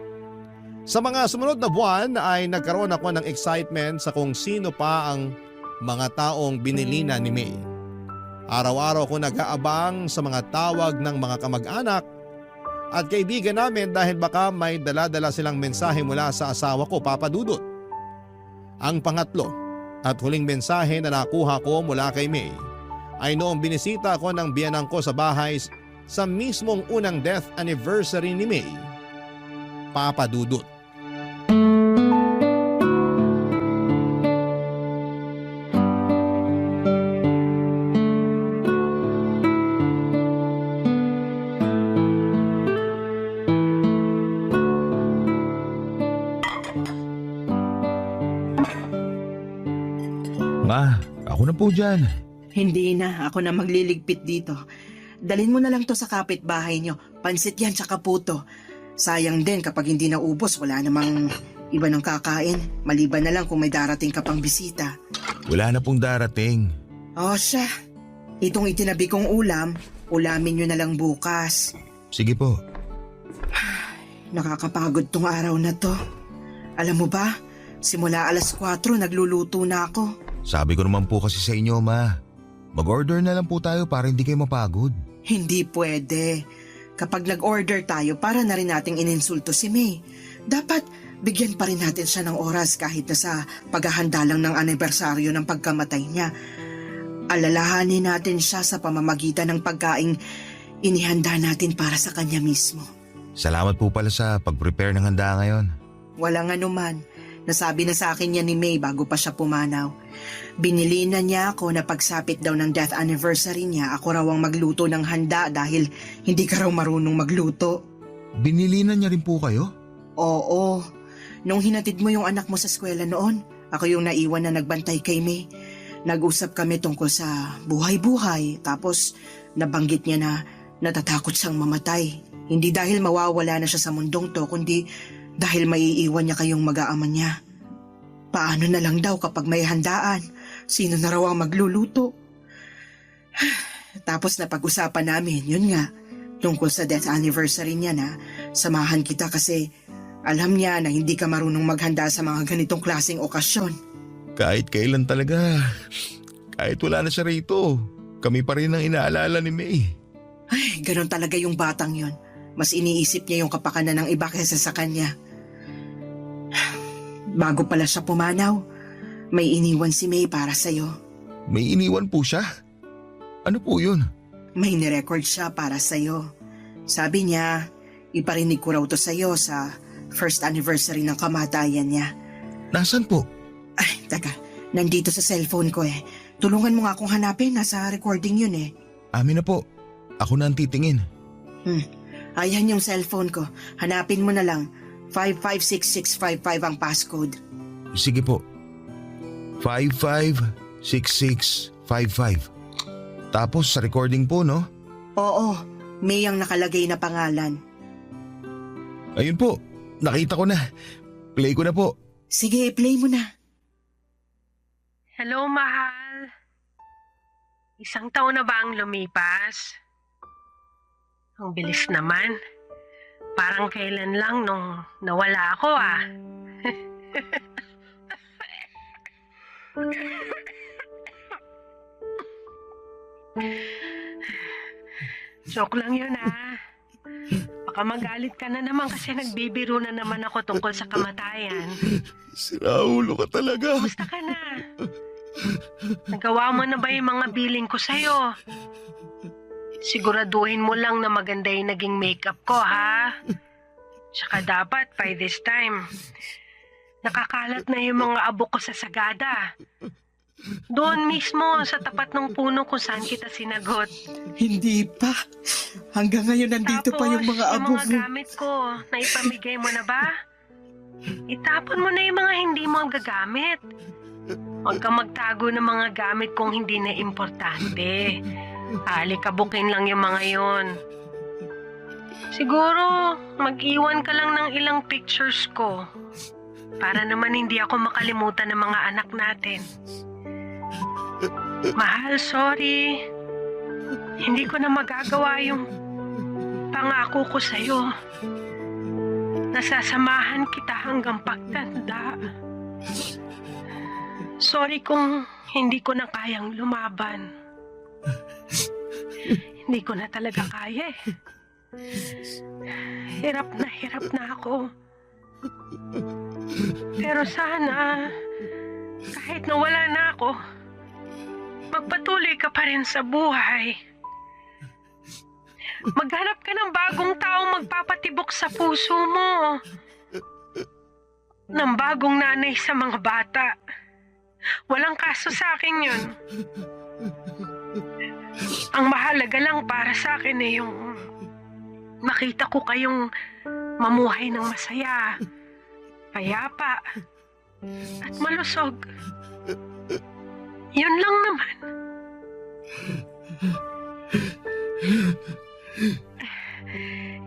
Sa mga sumunod na buwan ay nagkaroon ako ng excitement sa kung sino pa ang mga taong binilina ni May. Araw-araw ko nag-aabang sa mga tawag ng mga kamag-anak at kaibigan namin dahil baka may dala-dala silang mensahe mula sa asawa ko, papadudot. Ang pangatlo at huling mensahe na nakuha ko mula kay May ay noong binisita ko ng biyanang ko sa bahay sa mismong unang death anniversary ni May, papadudot. Ma, ako na po dyan. Hindi na, ako na magliligpit dito. Dalhin mo na lang to sa kapitbahay nyo. Pansit yan tsaka puto. Sayang din kapag hindi naubos, wala namang iba ng kakain. Maliban na lang kung may darating ka pang bisita. Wala na pong darating. O siya, itong itinabi kong ulam, ulamin nyo na lang bukas. Sige po. Nakakapagod tong araw na to. Alam mo ba, simula alas 4 nagluluto na ako. Sabi ko naman po kasi sa inyo, Ma. Mag-order na lang po tayo para hindi kayo mapagod. Hindi pwede. Kapag nag-order tayo, para na rin nating ininsulto si May. Dapat bigyan pa rin natin siya ng oras kahit na sa paghahanda lang ng anibersaryo ng pagkamatay niya. Alalahanin natin siya sa pamamagitan ng pagkaing inihanda natin para sa kanya mismo. Salamat po pala sa pag-prepare ng handa ngayon. Walang anuman. Nasabi na sa akin niya ni May bago pa siya pumanaw. Binili na niya ako na pagsapit daw ng death anniversary niya, ako raw ang magluto ng handa dahil hindi ka raw marunong magluto. Binili na niya rin po kayo? Oo. Nung hinatid mo yung anak mo sa eskwela noon, ako yung naiwan na nagbantay kay May. Nag-usap kami tungkol sa buhay-buhay, tapos nabanggit niya na natatakot siyang mamatay. Hindi dahil mawawala na siya sa mundong to, kundi dahil maiiwan niya kayong mag-aama niya. Paano na lang daw kapag may handaan? Sino na raw ang magluluto? Tapos napag-usapan namin, yun nga, tungkol sa death anniversary niya na samahan kita kasi alam niya na hindi ka marunong maghanda sa mga ganitong klaseng okasyon. Kahit kailan talaga. Kahit wala na siya rito. Kami pa rin ang inaalala ni May. Ay, ganun talaga yung batang yon. Mas iniisip niya yung kapakanan ng iba kaysa sa kanya. Bago pala siya pumanaw, may iniwan si May para sa'yo. May iniwan po siya? Ano po yun? May nirecord siya para sa'yo. Sabi niya, iparinig ko raw to sa'yo sa first anniversary ng kamatayan niya. Nasaan po? Ay, taka, nandito sa cellphone ko eh. Tulungan mo nga akong hanapin, nasa recording yun eh. Amin na po. Ako na ang titingin. Ayan yung cellphone ko. Hanapin mo na lang. 556655 ang passcode. Sige po. 556655. Tapos sa recording po, no? Oo, May ang nakalagay na pangalan. Ayun po. Nakita ko na. Play ko na po. Sige, play mo na. Hello, mahal. Isang taon na ba ang lumipas? Ang bilis naman. Parang kailan lang nung nawala ako ah. Joke lang yun ah. Baka magalit ka na naman kasi nagbibiro na naman ako tungkol sa kamatayan. Siraulo ka talaga. Kumusta ka na? Nagawa mo na ba yung mga billing ko sa'yo? Siguraduhin mo lang na maganda yung naging makeup ko, ha? Tsaka dapat, by this time, nakakalat na yung mga abo ko sa sagada. Doon mismo, sa tapat ng puno kung saan kita sinagot. Hindi pa. Hanggang ngayon nandito pa yung mga abo Tapos, yung mga gamit ko, naipamigay mo na ba? Itapon mo na yung mga hindi mo gagamit. Huwag kang magtago ng mga gamit kung hindi na importante. Alikabukin lang yung mga yon. Siguro, mag-iwan ka lang ng ilang pictures ko para naman hindi ako makalimutan ng mga anak natin. Mahal, sorry. Hindi ko na magagawa yung pangako ko sa'yo. Nasasamahan kita hanggang pagtanda. Sorry kung hindi ko na kayang lumaban. Hindi ko na talaga kaya eh. Hirap na ako. Pero sana, kahit nawala na ako, magpatuloy ka pa rin sa buhay. Maghanap ka ng bagong taong magpapatibok sa puso mo. Ng bagong nanay sa mga bata. Walang kaso sa akin yun. Ang mahalaga lang para sa akin ay yung makita ko kayong mamuhay ng masaya, payapa, at malusog. Yun lang naman.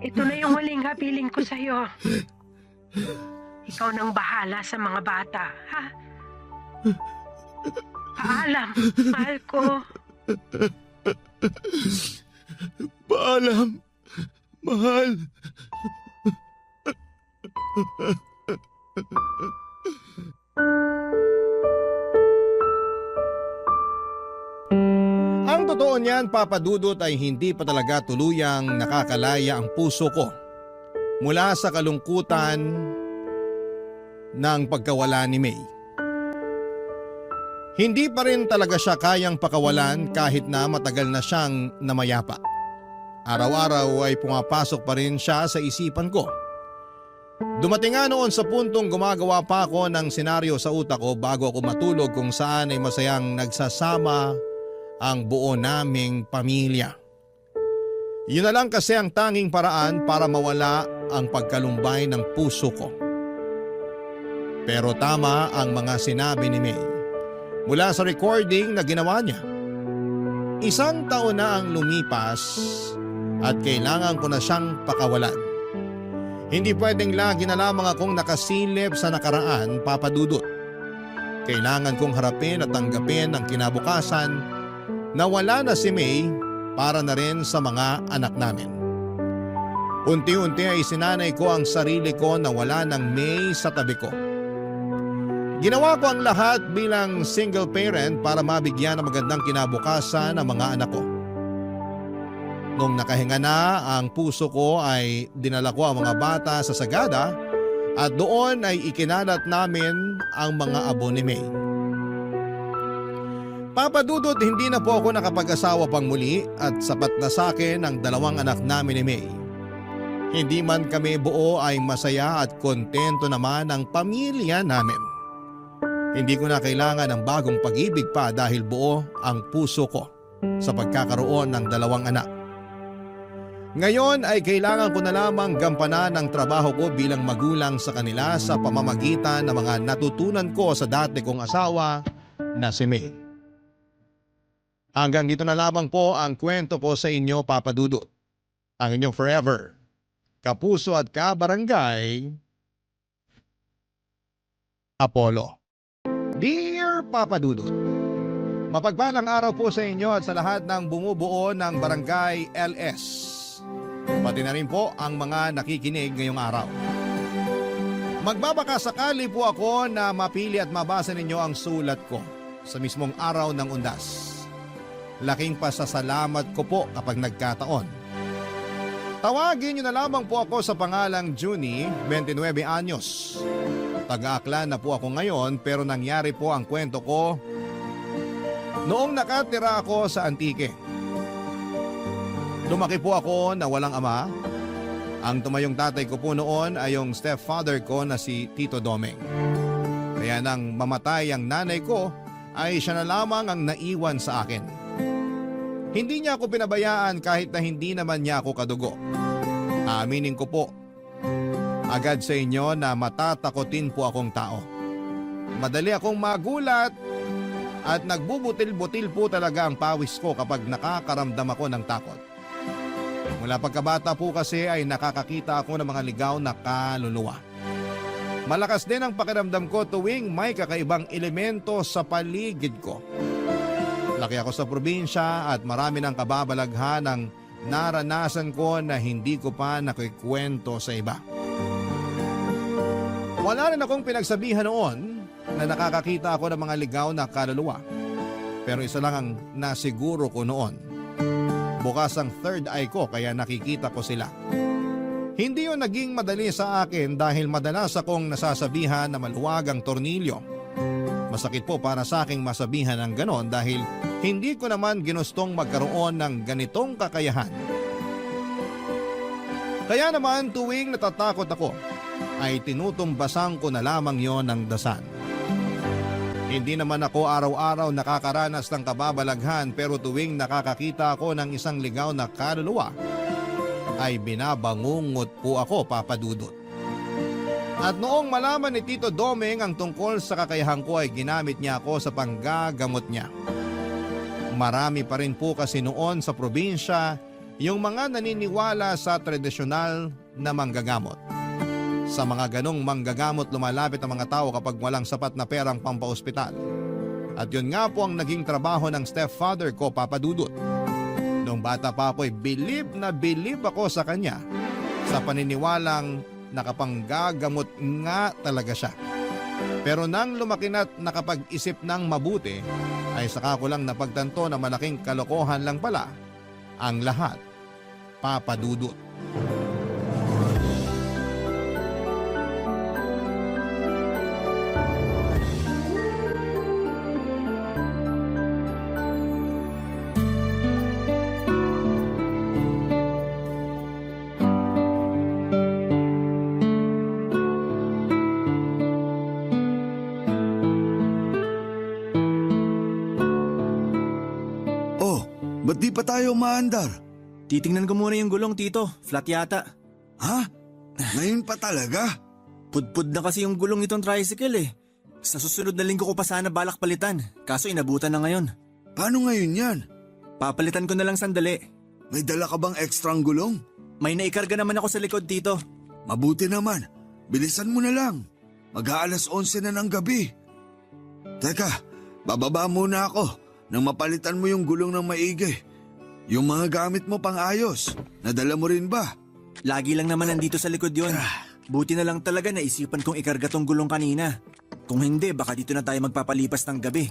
Ito na yung huling habiling ko sa'yo. Ikaw nang bahala sa mga bata, ha? Paalam, mahal ko. Paalam, mahal. Ang totoo niyan, Papa Dudut, ay hindi pa talaga tuluyang nakakalaya ang puso ko mula sa kalungkutan ng pagkawala ni May. Hindi pa rin talaga siya kayang pakawalan kahit na matagal na siyang namayapa. Araw-araw ay pumapasok pa rin siya sa isipan ko. Dumating nga noon sa puntong gumagawa pa ako ng senaryo sa utak ko bago ako matulog kung saan ay masayang nagsasama ang buo naming pamilya. Yun na lang kasi ang tanging paraan para mawala ang pagkalumbay ng puso ko. Pero tama ang mga sinabi ni May mula sa recording na ginawa niya. 1 taon na ang lumipas at kailangan ko na siyang pakawalan. Hindi pwedeng lagi na lamang akong nakasilip sa nakaraan, Papa Dudut. Kailangan kong harapin at tanggapin ang kinabukasan na wala na si May para na rin sa mga anak namin. Unti-unti ay sinanay ko ang sarili ko na wala ng May sa tabi ko. Ginawa ko ang lahat bilang single parent para mabigyan ng magandang kinabukasan ang mga anak ko. Nung nakahinga na ang puso ko ay dinala ko ang mga bata sa sagada at doon ay ikinalat namin ang mga abo ni May. Papa Dudut, hindi na po ako nakapag-asawa pang muli at sapat na sa akin ang 2 anak namin ni May. Hindi man kami buo ay masaya at kontento naman ang pamilya namin. Hindi ko na kailangan ng bagong pag-ibig pa dahil buo ang puso ko sa pagkakaroon ng 2 anak. Ngayon ay kailangan ko na lamang gampanan ang trabaho ko bilang magulang sa kanila sa pamamagitan ng mga natutunan ko sa dati kong asawa na si May. Hanggang dito na lamang po ang kwento ko sa inyo, Papa Dudut. Ang inyong forever, kapuso at kabarangay, Apollo. Dear Papa Dudut, mapagpalang araw po sa inyo at sa lahat ng bumubuo ng Barangay LS. Pati na rin po ang mga nakikinig ngayong araw. Magbabaka sakali po ako na mapili at mabasa ninyo ang sulat ko sa mismong araw ng undas. Laking pasasalamat ko po kapag nagkataon. Tawagin niyo na lamang po ako sa pangalang Junie, 29 anyos. Taga-Aklan na po ako ngayon pero nangyari po ang kwento ko noong nakatira ako sa Antique. Lumaki po ako na walang ama. Ang tumayong tatay ko po noon ay yung stepfather ko na si Tito Domeng. Kaya nang mamatay ang nanay ko ay siya na lamang ang naiwan sa akin. Hindi niya ako pinabayaan kahit na hindi naman niya ako kadugo. Aaminin ko po agad sa inyo na matatakotin po akong tao. Madali akong magulat at nagbubutil-butil po talaga ang pawis ko kapag nakakaramdam ako ng takot. Mula pagkabata po kasi ay nakakakita ako ng mga ligaw na kaluluwa. Malakas din ang pakiramdam ko tuwing may kakaibang elemento sa paligid ko. Laki ako sa probinsya at marami ng kababalaghan ang naranasan ko na hindi ko pa nakikwento sa iba. Wala rin akong pinagsabihan noon na nakakakita ako ng mga ligaw na kaluluwa. Pero isa lang ang nasiguro ko noon. Bukas ang third eye ko kaya nakikita ko sila. Hindi yun naging madali sa akin dahil madalas akong nasasabihan na maluwag ang tornilyo. Masakit po para sa aking masabihan ng ganon dahil hindi ko naman ginustong magkaroon ng ganitong kakayahan. Kaya naman tuwing natatakot ako ay tinutumbasan ko na lamang yon ng dasan. Hindi naman ako araw-araw nakakaranas ng kababalaghan pero tuwing nakakakita ako ng isang ligaw na kaluluwa ay binabangungot po ako, Papa Dudut. At noong malaman ni Tito Domeng ang tungkol sa kakayahan ko ay ginamit niya ako sa panggagamot niya. Marami pa rin po kasi noon sa probinsya yung mga naniniwala sa tradisyonal na manggagamot. Sa mga ganong manggagamot lumalapit ang mga tao kapag walang sapat na perang pampaospital. At yun nga po ang naging trabaho ng stepfather ko, Papa Dudut. Noong bata pa ako'y bilib na bilib ako sa kanya sa paniniwalang nakapanggagamot nga talaga siya. Pero nang lumaki na't nakapag-isip ng mabuti, ay saka ko lang napagtanto na malaking kalokohan lang pala ang lahat, Papa Dudut. Oh, ba't di pa tayo maandar? Titingnan ko muna yung gulong, Tito. Flat yata. Ha? Ngayon pa talaga? Pudpud na kasi yung gulong nitong tricycle eh. Sa susunod na linggo ko pa sana balak palitan. Kaso inabutan na ngayon. Paano ngayon yan? Papalitan ko na lang sandali. May dala ka bang ekstrang gulong? May naikarga naman ako sa likod, Tito. Mabuti naman. Bilisan mo na lang. Mag-aalas 11 na ng gabi. Teka, bababa muna ako nang mapalitan mo yung gulong ng maigi. Yung mga gamit mo pang ayos, nadala mo rin ba? Lagi lang naman nandito sa likod yon. Buti na lang talaga naisipan kong ikarga tong gulong kanina. Kung hindi, baka dito na tayo magpapalipas ng gabi.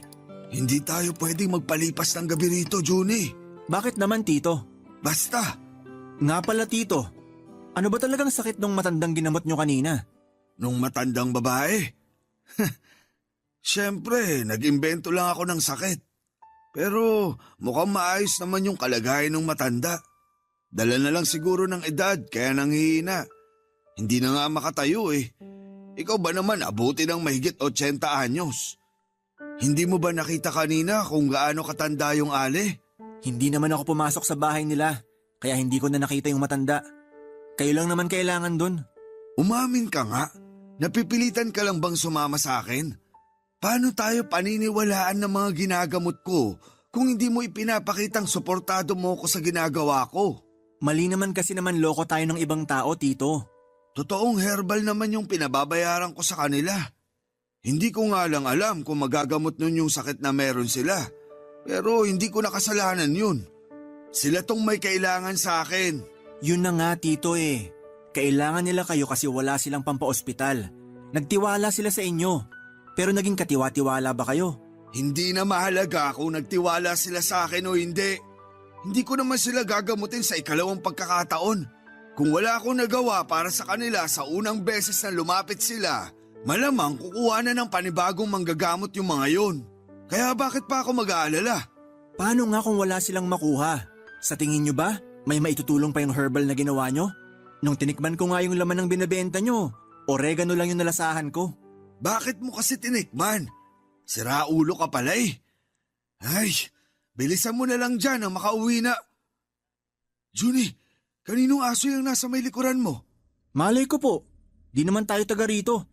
Hindi tayo pwedeng magpalipas ng gabi rito, Juni. Bakit naman, Tito? Basta, Nga pala, Tito. Ano ba talagang sakit nung matandang ginamot nyo kanina? nung matandang babae. Siyempre, nag-imbento lang ako ng sakit. Pero mukhang maayos naman yung kalagayan ng matanda. Dala na lang siguro ng edad kaya nanghihina. Hindi na nga makatayo eh. Ikaw ba naman abuti ng mahigit 80 anyos? Hindi mo ba nakita kanina kung gaano katanda yung ale? Hindi naman ako pumasok sa bahay nila, kaya hindi ko na nakita yung matanda. Kayo lang naman kailangan dun. Umamin ka nga. Napipilitan ka lang bang sumama sa akin? Paano tayo paniniwalaan ng mga ginagamot ko kung hindi mo ipinapakitang suportado mo ko sa ginagawa ko? Mali naman kasi naman loko tayo ng ibang tao, Tito. Totoong herbal naman yung pinababayaran ko sa kanila. Hindi ko nga lang alam kung magagamot nun yung sakit na meron sila. Pero hindi ko nakasalanan yun. Sila tong may kailangan sa akin. Yun na nga, Tito eh. Kailangan nila kayo kasi wala silang pampaospital. Nagtiwala sila sa inyo. Pero naging katiwa-tiwala ba kayo? Hindi na mahalaga kung nagtiwala sila sa akin o hindi. Hindi ko naman sila gagamutin sa ikalawang pagkakataon. Kung wala akong nagawa para sa kanila sa unang beses na lumapit sila, malamang kukuha na ng panibagong manggagamot yung mga yun. Kaya bakit pa ako mag-aalala? Paano nga kung wala silang makuha? Sa tingin nyo ba, may maitutulong pa yung herbal na ginawa nyo? Nung tinikman ko nga yung laman ng binibenta nyo, oregano lang yung nalasahan ko. Bakit mo kasi tinikman? Sira ulo ka pala eh. Ay, bilisan mo na lang dyan ang makauwi na. Juni, kaninong aso yung nasa may likuran mo? Malay ko po, di naman tayo taga rito.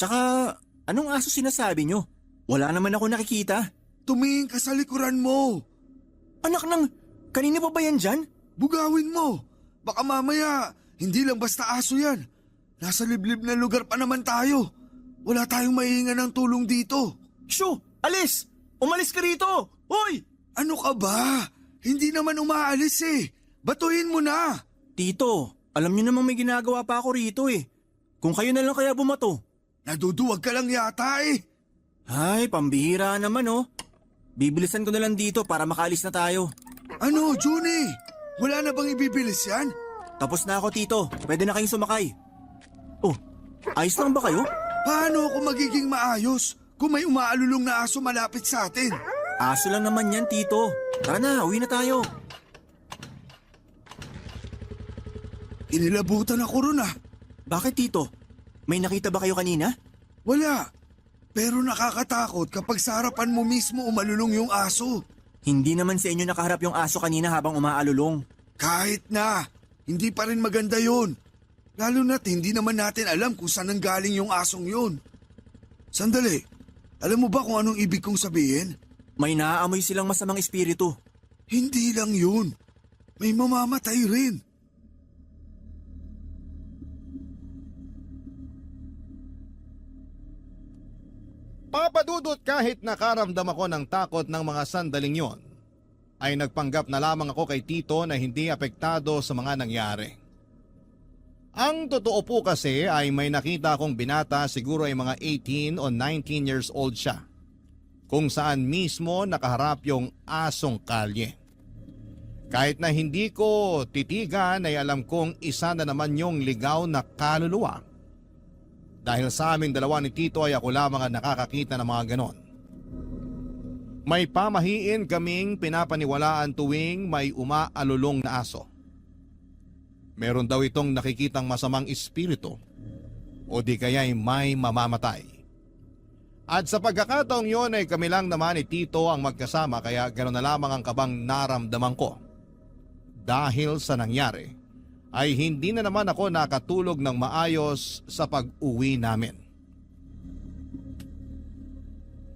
Tsaka, anong aso sinasabi nyo? Wala naman ako nakikita. Tumingin ka sa likuran mo. Anak ng, kanina pa ba yan dyan? Bugawin mo. Baka mamaya, hindi lang basta aso yan. Nasa liblib na lugar pa naman tayo. Wala tayong maihingan ng tulong dito. Shoo! Alis! Umalis ka rito! Hoy! Ano ka ba? Hindi naman umaalis eh. Batuhin mo na. Tito, alam niyo namang may ginagawa pa ako rito eh. Kung kayo na lang kaya bumato. Naduduwag ka lang yata eh. Ay, pambihira naman oh. Bibilisan ko na lang dito para makaalis na tayo. Ano, Juni? Wala na bang ibibilis yan? Tapos na ako, Tito. Pwede na kayong sumakay. Oh, ayos lang ba kayo? Paano ako magiging maayos kung may umaalulong na aso malapit sa atin? Aso lang naman yan, Tito. Tara na, uwi na tayo. Inilabutan ako ron ah. Bakit, Tito? May nakita ba kayo kanina? Wala. Pero nakakatakot kapag sa harapan mo mismo umalulong yung aso. Hindi naman sa inyo nakaharap yung aso kanina habang umaalulong. Kahit na, hindi pa rin maganda yun. Lalo na't hindi naman natin alam kung saan nanggaling yung asong yun. Sandali, alam mo ba kung anong ibig kong sabihin? May naaamoy silang masamang espiritu. Hindi lang yun. May mamamatay rin. Papadudot kahit nakaramdam ako ng takot ng mga sandaling yon, ay nagpanggap na lamang ako kay Tito na hindi apektado sa mga nangyari. Ang totoo po kasi ay may nakita akong binata, siguro ay mga 18 o 19 years old siya, kung saan mismo nakaharap yung asong kalye. Kahit na hindi ko titigan ay alam kong isa na naman yung ligaw na kaluluwa. Dahil sa amin dalawa ni Tito ay ako lamang ang nakakakita ng mga ganon. May pamahiin kaming pinapaniwalaan tuwing may umaalulong na aso. Meron daw itong nakikitang masamang espiritu o di kaya'y may mamamatay. At sa pagkakataong yon ay kami lang naman ni Tito ang magkasama kaya gano'n na lamang ang kabang naramdaman ko. Dahil sa nangyari ay hindi na naman ako nakatulog ng maayos sa pag-uwi namin.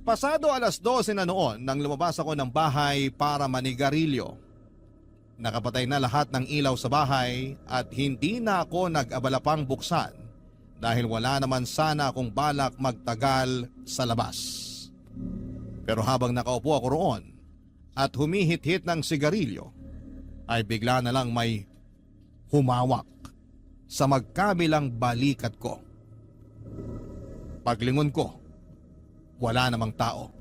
Pasado 12:00 na noon nang lumabas ako ng bahay para manigarilyo. Nakapatay na lahat ng ilaw sa bahay at hindi na ako nag-abala pang buksan dahil wala naman sana akong balak magtagal sa labas. Pero habang nakaupo ako roon at humihit-hit ng sigarilyo, ay bigla na lang may humawak sa magkabilang balikat ko. Paglingon ko, wala namang tao.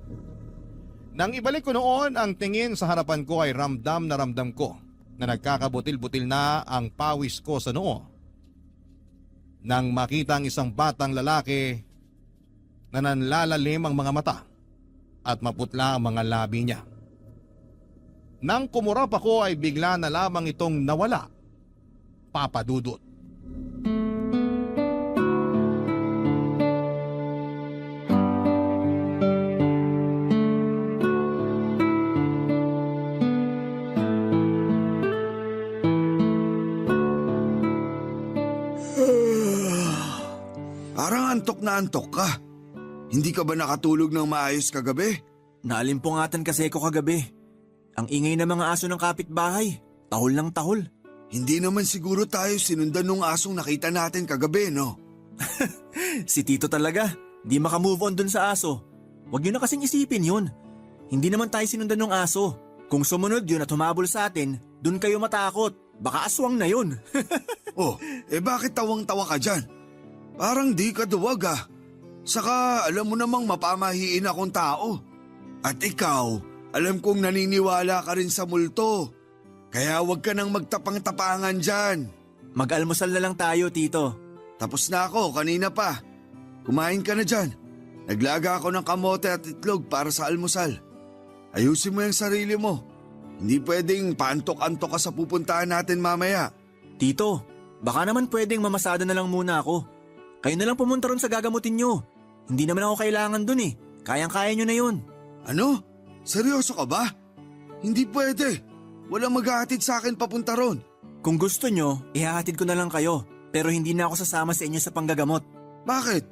Nang ibalik ko noon ang tingin sa harapan ko ay ramdam na ramdam ko na nagkakabutil-butil na ang pawis ko sa noo. Nang makita ang isang batang lalaki na nanlalalim ang mga mata at maputla ang mga labi niya. Nang kumurap ako ay bigla na lamang itong nawala. Papadudot. Parang antok na antok ka. Hindi ka ba nakatulog ng maayos kagabi? Naalimpungatan kasi ko kagabi. Ang ingay ng mga aso ng kapitbahay. Tahol ng tahol. Hindi naman siguro tayo sinundan nung asong nakita natin kagabi, no? Si Tito talaga. Di makamove on dun sa aso. Huwag nyo na kasing isipin yun. Hindi naman tayo sinundan ng aso. Kung sumunod yun at humabol sa atin, dun kayo matakot. Baka aswang na yun. Oh, bakit tawang-tawa ka dyan? Parang di ka duwag ah. Saka alam mo namang mapamahiin akong tao. At ikaw, alam kong naniniwala ka rin sa multo. Kaya huwag ka nang magtapang-tapangan dyan. Mag-almusal na lang tayo, Tito. Tapos na ako, kanina pa. Kumain ka na dyan. Naglaga ako ng kamote at itlog para sa almusal. Ayusin mo yung sarili mo. Hindi pwedeng paantok-antok ka sa pupuntahan natin mamaya. Tito, baka naman pwedeng mamasada na lang muna ako. Kayo na lang pumunta ron sa gagamutin nyo. Hindi naman ako kailangan dun eh. Kayang-kaya nyo na yun. Ano? Seryoso ka ba? Hindi pwede. Walang maghahatid sa akin papunta ron. Kung gusto nyo, ihahatid ko na lang kayo. Pero hindi na ako sasama sa inyo sa panggagamot. Bakit?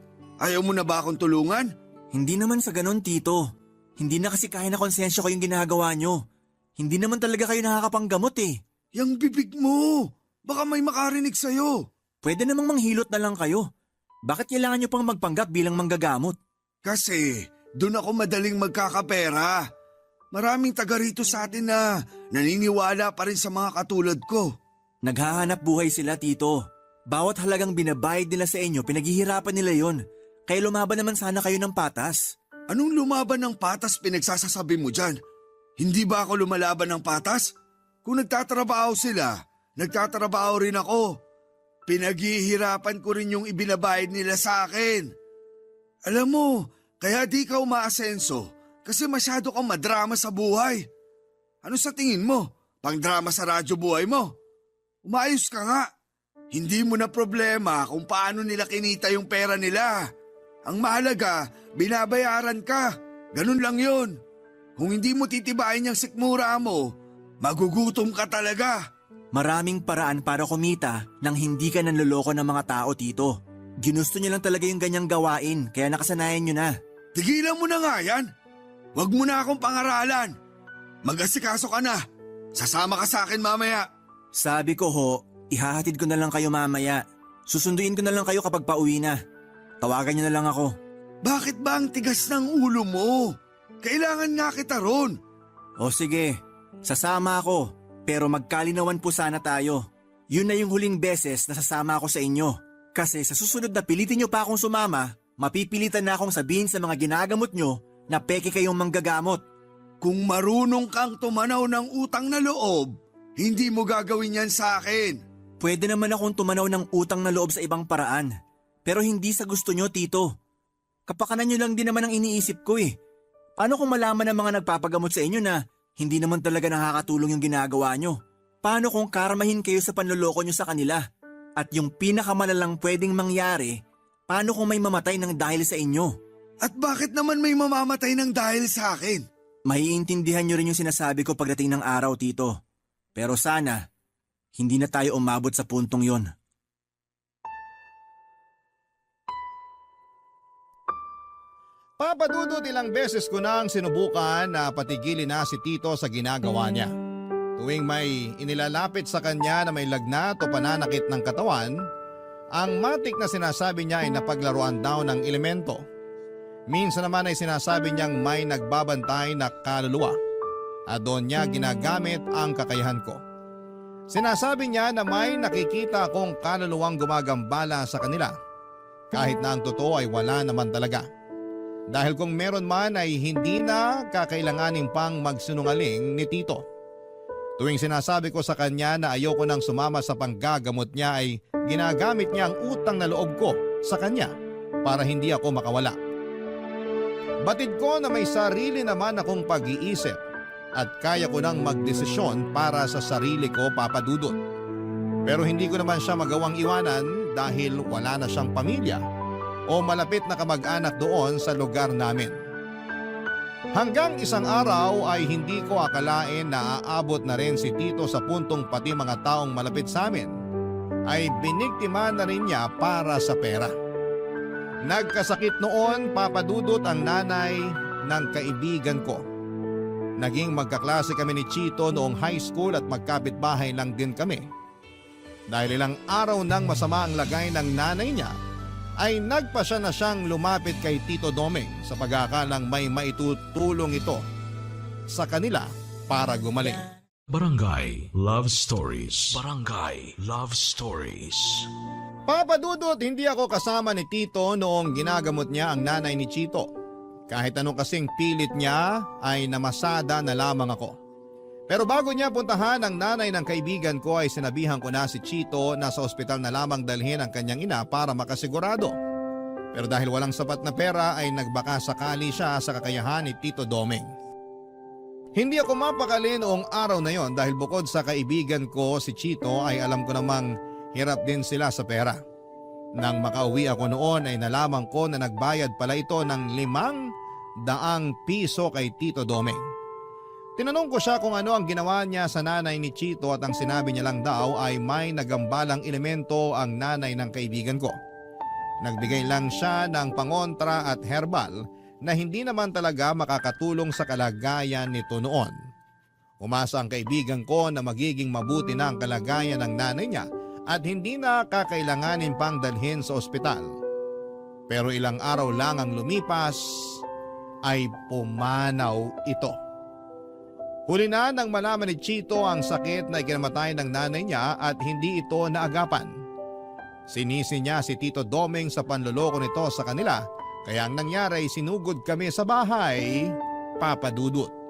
Ayaw mo na ba akong tulungan? Hindi naman sa ganon, Tito. Hindi na kasi kaya na konsensya ko yung ginagawa nyo. Hindi naman talaga kayo nakakapanggamot eh. Yang bibig mo! Baka may makarinig sa'yo. Pwede namang manghilot na lang kayo. Bakit kailangan nyo pang magpanggap bilang manggagamot? Kasi doon ako madaling magkakapera. Maraming taga rito sa atin na naniniwala pa rin sa mga katulad ko. Naghahanap buhay sila, Tito. Bawat halagang binabayad nila sa inyo, pinaghihirapan nila yon. Kaya lumaban naman sana kayo ng patas. Anong lumaban ng patas pinagsasasabi mo dyan? Hindi ba ako lumalaban ng patas? Kung nagtatrabaho sila, nagtatrabaho rin ako. Pinaghihirapan ko rin yung ibinabayad nila sa akin. Alam mo, kaya di ka umaasenso kasi masyado kang madrama sa buhay. Ano sa tingin mo? Pang-drama sa radyo buhay mo? Umayos ka nga. Hindi mo na problema kung paano nila kinita yung pera nila. Ang mahalaga, binabayaran ka. Ganun lang yun. Kung hindi mo titibayin yung sikmura mo, magugutom ka talaga. Maraming paraan para kumita nang hindi ka nanloloko ng mga tao, Tito. Ginusto niyo lang talaga yung ganyang gawain, kaya nakasanayan niyo na. Tigilan mo na nga yan. Huwag mo na akong pangaralan. Mag-asikaso ka na. Sasama ka sa akin mamaya. Sabi ko ho, ihahatid ko na lang kayo mamaya. Susunduin ko na lang kayo kapag pauwi na. Tawagan niyo na lang ako. Bakit ba ang tigas ng ulo mo? Kailangan nga kita ron. O sige, sasama ako. Pero magkalinawan po sana tayo. Yun na yung huling beses na sasama ako sa inyo. Kasi sa susunod na pilitin nyo pa akong sumama, mapipilitan na akong sabihin sa mga ginagamot nyo na peke kayong manggagamot. Kung marunong kang tumanaw ng utang na loob, hindi mo gagawin yan sa akin. Pwede naman akong tumanaw ng utang na loob sa ibang paraan. Pero hindi sa gusto nyo, Tito. Kapakanan nyo lang din naman ang iniisip ko eh. Paano kung malaman ng mga nagpapagamot sa inyo na hindi naman talaga nakakatulong yung ginagawa nyo? Paano kung karmahin kayo sa panloloko nyo sa kanila? At yung pinakamalalang pwedeng mangyari, paano kung may mamatay ng dahil sa inyo? At bakit naman may mamamatay ng dahil sa akin? Maiintindihan nyo rin yung sinasabi ko pagdating ng araw, Tito. Pero sana, hindi na tayo umabot sa puntong yon. Papadudot ilang beses ko nang sinubukan na patigilin na si Tito sa ginagawa niya. Tuwing may inilalapit sa kanya na may lagnat o pananakit ng katawan, ang matik na sinasabi niya ay napaglaruan daw ng elemento. Minsan naman ay sinasabi niyang may nagbabantay na kaluluwa at doon niya ginagamit ang kakayahan ko. Sinasabi niya na may nakikita akong kaluluwang gumagambala sa kanila kahit na ang totoo ay wala naman talaga. Dahil kung meron man ay hindi na kakailanganin pang magsinungaling ni Tito. Tuwing sinasabi ko sa kanya na ayoko nang sumama sa panggagamot niya ay ginagamit niya ang utang na loob ko sa kanya para hindi ako makawala. Batid ko na may sarili naman akong pag-iisip at kaya ko nang magdesisyon para sa sarili ko, Papa Dudut. Pero hindi ko naman siya magawang iwanan dahil wala na siyang pamilya o malapit na kamag-anak doon sa lugar namin. Hanggang isang araw ay hindi ko akalain na aabot na rin si Tito sa puntong pati mga taong malapit sa amin ay biniktima na rin niya para sa pera. Nagkasakit noon, Papa Dudut, ang nanay ng kaibigan ko. Naging magkaklase kami ni Chito noong high school at magkapitbahay lang din kami. Dahil ilang araw nang masama ang lagay ng nanay niya, ay nagpasya na siyang lumapit kay Tito Domeng sa pag-aakalang may maitutulong ito sa kanila para gumaling. Barangay Love Stories. Barangay Love Stories. Papa Dudut, hindi ako kasama ni Tito noong ginagamot niya ang nanay ni Chito. Kahit anong kasing pilit niya ay namasada na lamang ako. Pero bago niya puntahan ang nanay ng kaibigan ko ay sinabihan ko na si Chito na sa ospital na lamang dalhin ang kanyang ina para makasigurado. Pero dahil walang sapat na pera ay nagbaka sakali siya sa kakayahan ni Tito Domeng. Hindi ako mapakali noong araw na yon dahil bukod sa kaibigan ko si Chito ay alam ko namang hirap din sila sa pera. Nang makauwi ako noon ay nalaman ko na nagbayad pala ito ng 500 piso kay Tito Domeng. Tinanong ko siya kung ano ang ginawa niya sa nanay ni Chito at ang sinabi niya lang daw ay may nagambalang elemento ang nanay ng kaibigan ko. Nagbigay lang siya ng pangontra at herbal na hindi naman talaga makakatulong sa kalagayan nito noon. Umasa ang kaibigan ko na magiging mabuti na ang kalagayan ng nanay niya at hindi na kakailanganin pang dalhin sa ospital. Pero ilang araw lang ang lumipas ay pumanaw ito. Huli na nang malaman ni Chito ang sakit na ikinamatay ng nanay niya at hindi ito naagapan. Sinisi niya si Tito Domeng sa panloloko nito sa kanila kaya ang nangyari ay sinugod kami sa bahay, Papa Dudut.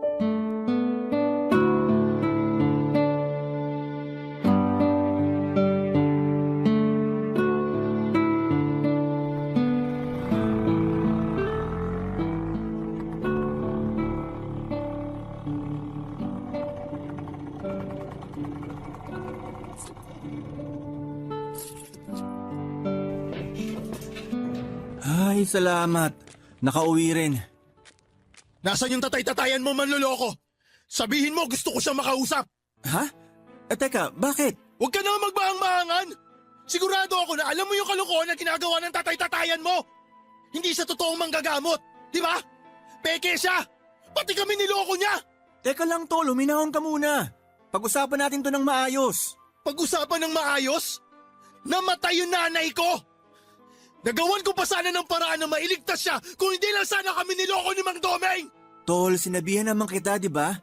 Ay, salamat. Nakauwi rin. Nasaan yung tatay-tatayan mo, manloloko? Sabihin mo, gusto ko siya makausap. Ha? Teka, bakit? Huwag ka na magmaang-maangan! Sigurado ako na alam mo yung kalokohan na ginagawa ng tatay-tatayan mo! Hindi siya totoong manggagamot, di ba? Peke siya! Pati kami niloko niya! Teka lang tol, huminahon ka muna. Pag-usapan natin to ng maayos. Pag-usapan ng maayos? Namatay yung nanay ko! Nagawan ko pa sana ng paraan na mailigtas siya kung hindi lang sana kami niloko ni Mang Domeng! Tol, sinabihan naman kita, di ba?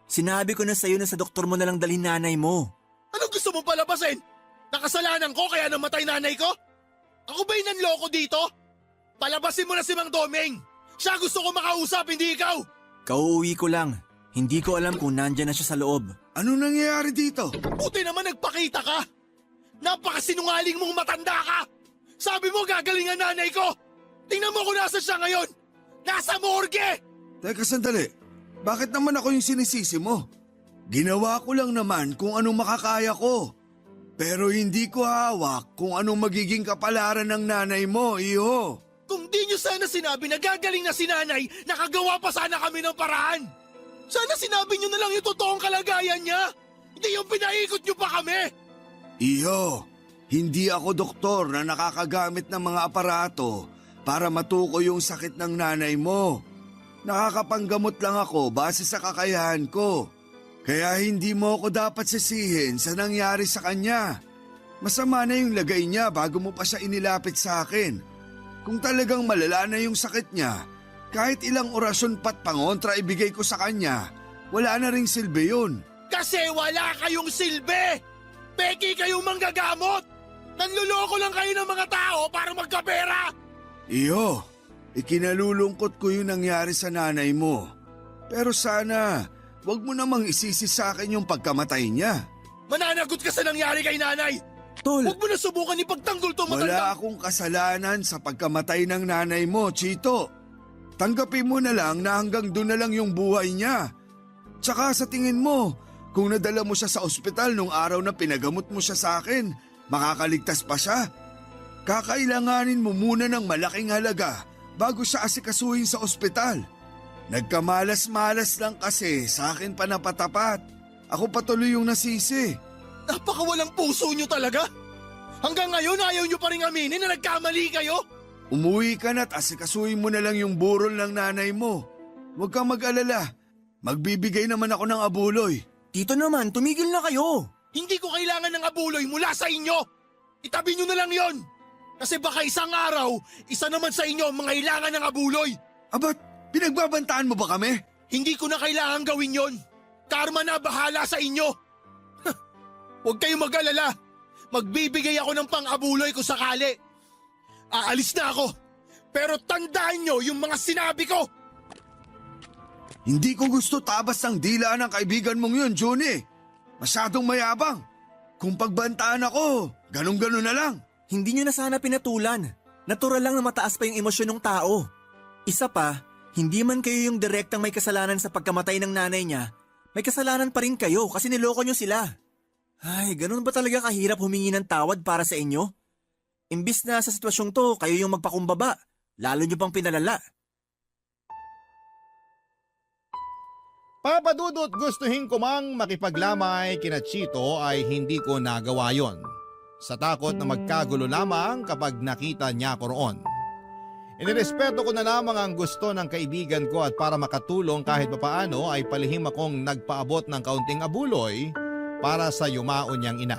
Sinabi ko na sa'yo na sa doktor mo na lang dalhin nanay mo. Anong gusto mo palabasin? Nakasalanan ko kaya namatay nanay ko? Ako ba yung nanloko dito? Palabasin mo na si Mang Domeng! Siya gusto ko makausap, hindi ikaw! Kauuwi ko lang. Hindi ko alam kung nandyan na siya sa loob. Ano nangyayari dito? Buti naman nagpakita ka! Napakasinungaling mong matanda ka! Sabi mo gagaling ang nanay ko! Tingnan mo kung nasa siya ngayon! Nasa morgue! Teka sandali, bakit naman ako yung sinisisi mo? Ginawa ko lang naman kung anong makakaya ko. Pero hindi ko hawak kung anong magiging kapalaran ng nanay mo, iho. Kung di nyo sana sinabi na gagaling na si nanay, nakagawa pa sana kami ng paraan! Sana sinabi nyo na lang yung totoong kalagayan niya! Hindi yung pinaikot nyo pa kami! Iho, hindi ako doktor na nakakagamit ng mga aparato para matukoy yung sakit ng nanay mo. Nakakapanggamot lang ako base sa kakayahan ko. Kaya hindi mo ako dapat sisihin sa nangyari sa kanya. Masama na yung lagay niya bago mo pa siya inilapit sa akin. Kung talagang malala na yung sakit niya, kahit ilang orasyon pat pangontra ibigay ko sa kanya, wala na ring silbi yun. Kasi wala kayong silbi! Peki kayong manggagamot! Nanluloko lang kayo ng mga tao para magkapera! Iyo, ikinalulungkot ko yung nangyari sa nanay mo. Pero sana, wag mo namang isisi sa akin yung pagkamatay niya. Mananagot ka sa nangyari kay nanay! Tol, Huwag mo na subukan ipagtanggol to matanda! Wala akong kasalanan sa pagkamatay ng nanay mo, Chito. Tanggapin mo na lang na hanggang doon na lang yung buhay niya. Tsaka sa tingin mo, kung nadala mo siya sa ospital nung araw na pinagamot mo siya sa akin, makakaligtas pa siya? Kakailanganin mo muna ng malaking halaga bago siya asikasuhin sa ospital. Nagkamalas-malas lang kasi sa akin pa napatapat. Ako patuloy yung nasisi. Napakawalang puso nyo talaga! Hanggang ngayon ayaw nyo pa rin aminin na nagkamali kayo? Umuwi ka na't asikasuhin mo na lang yung burol ng nanay mo. Huwag kang mag-alala. Magbibigay naman ako ng abuloy. Tito naman, tumigil na kayo. Hindi ko kailangan ng abuloy mula sa inyo! Itabi nyo na lang yon! Kasi baka isang araw, isa naman sa inyo ang mangailangan ng abuloy! Abat, pinagbabantaan mo ba kami? Hindi ko na kailangan gawin yon! Karma na bahala sa inyo! Huwag kayong mag-alala! Magbibigay ako ng pang-abuloy kung sakali! Aalis na ako! Pero tandaan nyo yung mga sinabi ko! Hindi ko gusto tabas ng dila ng kaibigan mong yun, Johnny. Masyadong mayabang. Kung pagbantaan ako, ganun-ganun na lang. Hindi nyo na sana pinatulan. Natural lang na mataas pa yung emosyon ng tao. Isa pa, hindi man kayo yung direktang may kasalanan sa pagkamatay ng nanay niya, may kasalanan pa rin kayo kasi niloko nyo sila. Ay, ganun ba talaga kahirap humingi ng tawad para sa inyo? Imbis na sa sitwasyong to, kayo yung magpakumbaba. Lalo nyo pang pinalala. Papadudot gustuhin ko mang makipaglamay kina Chito ay hindi ko nagawa yon. Sa takot na magkagulo lamang kapag nakita niya ko roon. Inirespeto ko na lamang ang gusto ng kaibigan ko at para makatulong kahit papaano ay palihim akong nagpaabot ng kaunting abuloy para sa yumao niyang ina.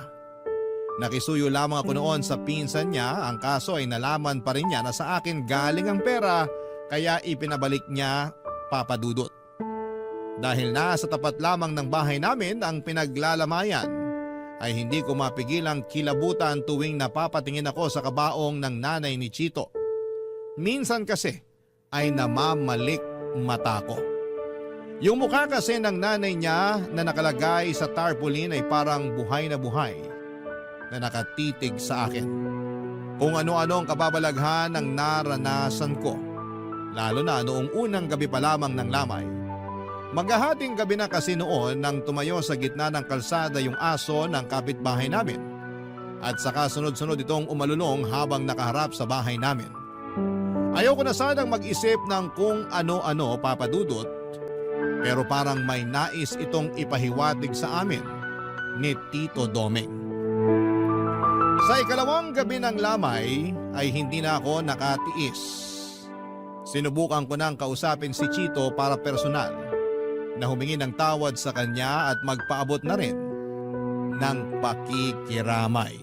Nakisuyo lamang ako noon sa pinsan niya, ang kaso ay nalaman pa rin niya na sa akin galing ang pera kaya ipinabalik niya Papadudot. Dahil nasa tapat lamang ng bahay namin ang pinaglalamayan, ay hindi ko mapigilang kilabutan tuwing napapatingin ako sa kabaong ng nanay ni Chito. Minsan kasi ay namamalik mata ko. Yung mukha kasi ng nanay niya na nakalagay sa tarpaulin ay parang buhay na nakatitig sa akin. Kung ano-ano ang kababalaghan ng naranasan ko, lalo na noong unang gabi pa lamang ng lamay. Maghahating gabi na kasi noon nang tumayo sa gitna ng kalsada yung aso ng kapitbahay namin. At saka sunod-sunod itong umalulong habang nakaharap sa bahay namin. Ayaw ko na sanang mag-isip ng kung ano-ano, Papadudot, pero parang may nais itong ipahiwatig sa amin ni Tito Domeng. Sa ikalawang gabi ng lamay ay hindi na ako nakatiis. Sinubukan ko nang kausapin si Chito para personal na humingi ng tawad sa kanya at magpaabot na rin ng pakikiramay.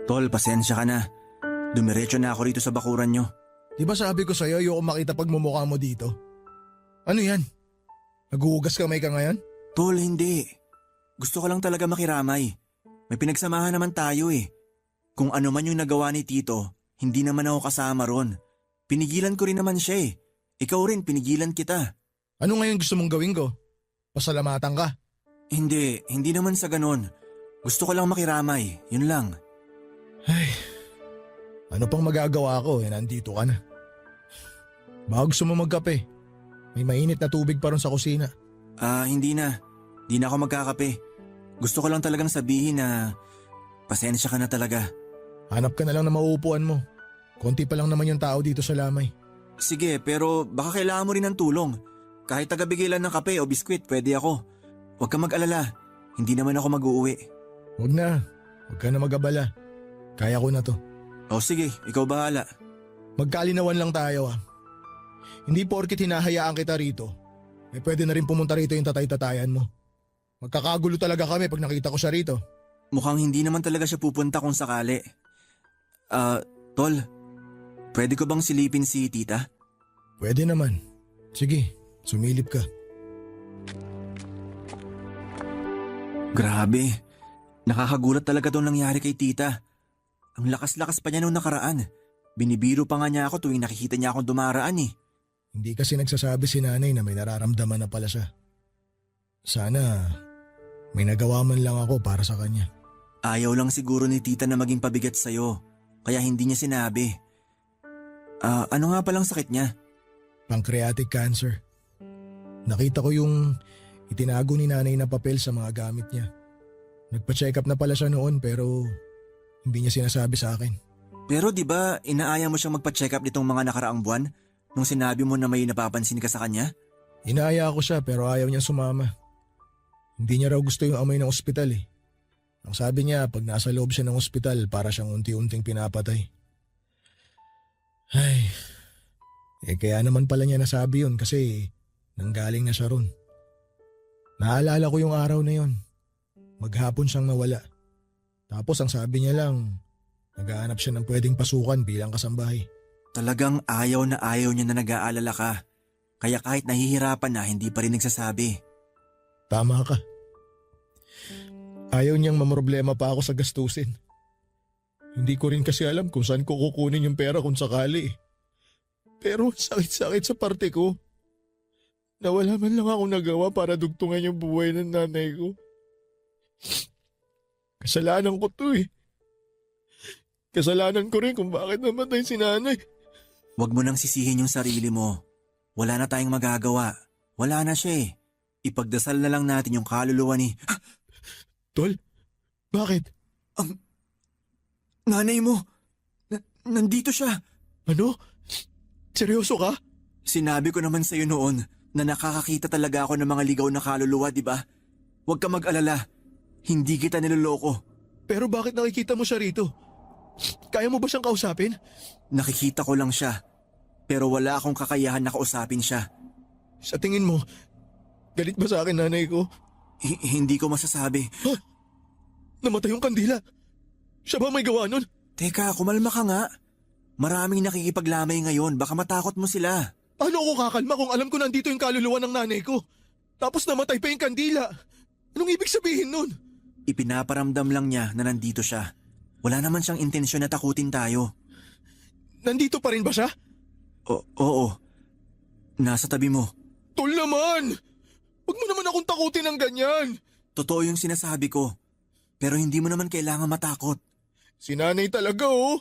Tol, pasensya ka na. Dumiretso na ako rito sa bakuran nyo. Di ba sabi ko sa'yo ayoko makita pagmumukha mo dito? Ano yan? Naguhugas kamay ka ngayon? Tol, hindi. Gusto ko lang talaga makiramay. May pinagsamahan naman tayo eh. Kung ano man yung nagawa ni Tito, hindi naman ako kasama ron. Pinigilan ko rin naman siya eh. Ikaw rin, pinigilan kita. Ano ngayon gusto mong gawin ko? Pasalamatan ka? Hindi naman sa ganon. Gusto ko lang makiramay, yun lang. Ay, ano pang magagawa ko nandito ka na. Baka gusto mo magkape. May mainit na tubig pa ron sa kusina. Hindi na. Di na ako magkakape. Gusto ko lang talagang sabihin na pasensya ka na talaga. Hanap ka na lang na mauupuan mo. Konti pa lang naman yung tao dito sa lamay. Sige, pero baka kailangan mo rin ng tulong. Kahit tagabigay lang ng kape o biskwit, pwede ako. Huwag ka mag-alala. Hindi naman ako mag-uuwi. Huwag na. Huwag ka na mag-abala. Kaya ko na to. O sige, ikaw bahala. Magkalinawan lang tayo Hindi porkit hinahayaan kita rito, pwede na rin pumunta rito yung tatay-tatayan mo. Magkakagulo talaga kami pag nakita ko siya rito. Mukhang hindi naman talaga siya pupunta kung sakali. Tol, pwede ko bang silipin si tita? Pwede naman. Sige, sumilip ka. Grabe, nakakagulat talaga itong nangyari kay tita. Ang lakas-lakas pa niya nung nakaraan. Binibiro pa nga niya ako tuwing nakikita niya akong dumaraan eh. Hindi kasi nagsasabi si nanay na may nararamdaman na pala siya. Sana may nagawa man lang ako para sa kanya. Ayaw lang siguro ni tita na maging pabigat sa'yo, kaya hindi niya sinabi. Ano nga palang sakit niya? Pancreatic cancer. Nakita ko yung itinago ni nanay na papel sa mga gamit niya. Nagpa-check up na pala siya noon pero hindi niya sinasabi sa akin. Pero di ba inaaya mo siyang magpa-check up nitong mga nakaraang buwan nung sinabi mo na may napapansin ka sa kanya? Inaaya ko siya pero ayaw niya sumama. Hindi niya raw gusto yung amoy ng ospital eh. Ang sabi niya pag nasa loob siya ng ospital para siyang unti-unting pinapatay. Ay, kaya naman pala niya nasabi yun kasi nanggaling na siya ron. Naalala ko yung araw na yun. Maghapon siyang nawala. Tapos ang sabi niya lang, naghahanap siya ng pwedeng pasukan bilang kasambahay. Talagang ayaw niya na nag-aalala ka. Kaya kahit nahihirapan na, hindi pa rin nagsasabi. Tama ka. Ayaw niyang mamroblema pa ako sa gastusin. Hindi ko rin kasi alam kung saan ko kukunin yung pera kung sakali. Pero sakit-sakit sa parte ko. Nawala man lang ako nagawa para dugtungan yung buhay ng nanay ko. Kasalanan ko to eh. Kasalanan ko rin kung bakit namatay si nanay. Huwag mo nang sisihin yung sarili mo. Wala na tayong magagawa. Wala na siya eh. Ipagdasal na lang natin yung kaluluwa ni... Tol, bakit? Ang nanay mo, nandito siya. Ano? Seryoso ka? Sinabi ko naman sa'yo noon na nakakakita talaga ako ng mga ligaw na kaluluwa, di ba? Huwag ka mag-alala. Hindi kita niloloko. Pero bakit nakikita mo siya rito? Kaya mo ba siyang kausapin? Nakikita ko lang siya. Pero wala akong kakayahan na kausapin siya. Sa tingin mo, galit ba sa akin nanay ko? Hindi ko masasabi. Ha? Namatay yung kandila. Siya ba may gawa nun? Teka, kumalma ka nga. Maraming nakikipaglamay ngayon. Baka matakot mo sila. Paano ako kakalma kung alam ko nandito yung kaluluwa ng nanay ko? Tapos namatay pa yung kandila. Anong ibig sabihin nun? Ipinaparamdam lang niya na nandito siya. Wala naman siyang intensyon na takutin tayo. Nandito pa rin ba siya? Oo. Nasa tabi mo. Tol naman! Huwag mo naman akong takutin ng ganyan. Totoo yung sinasabi ko. Pero hindi mo naman kailangan matakot. Si nanay talaga oh.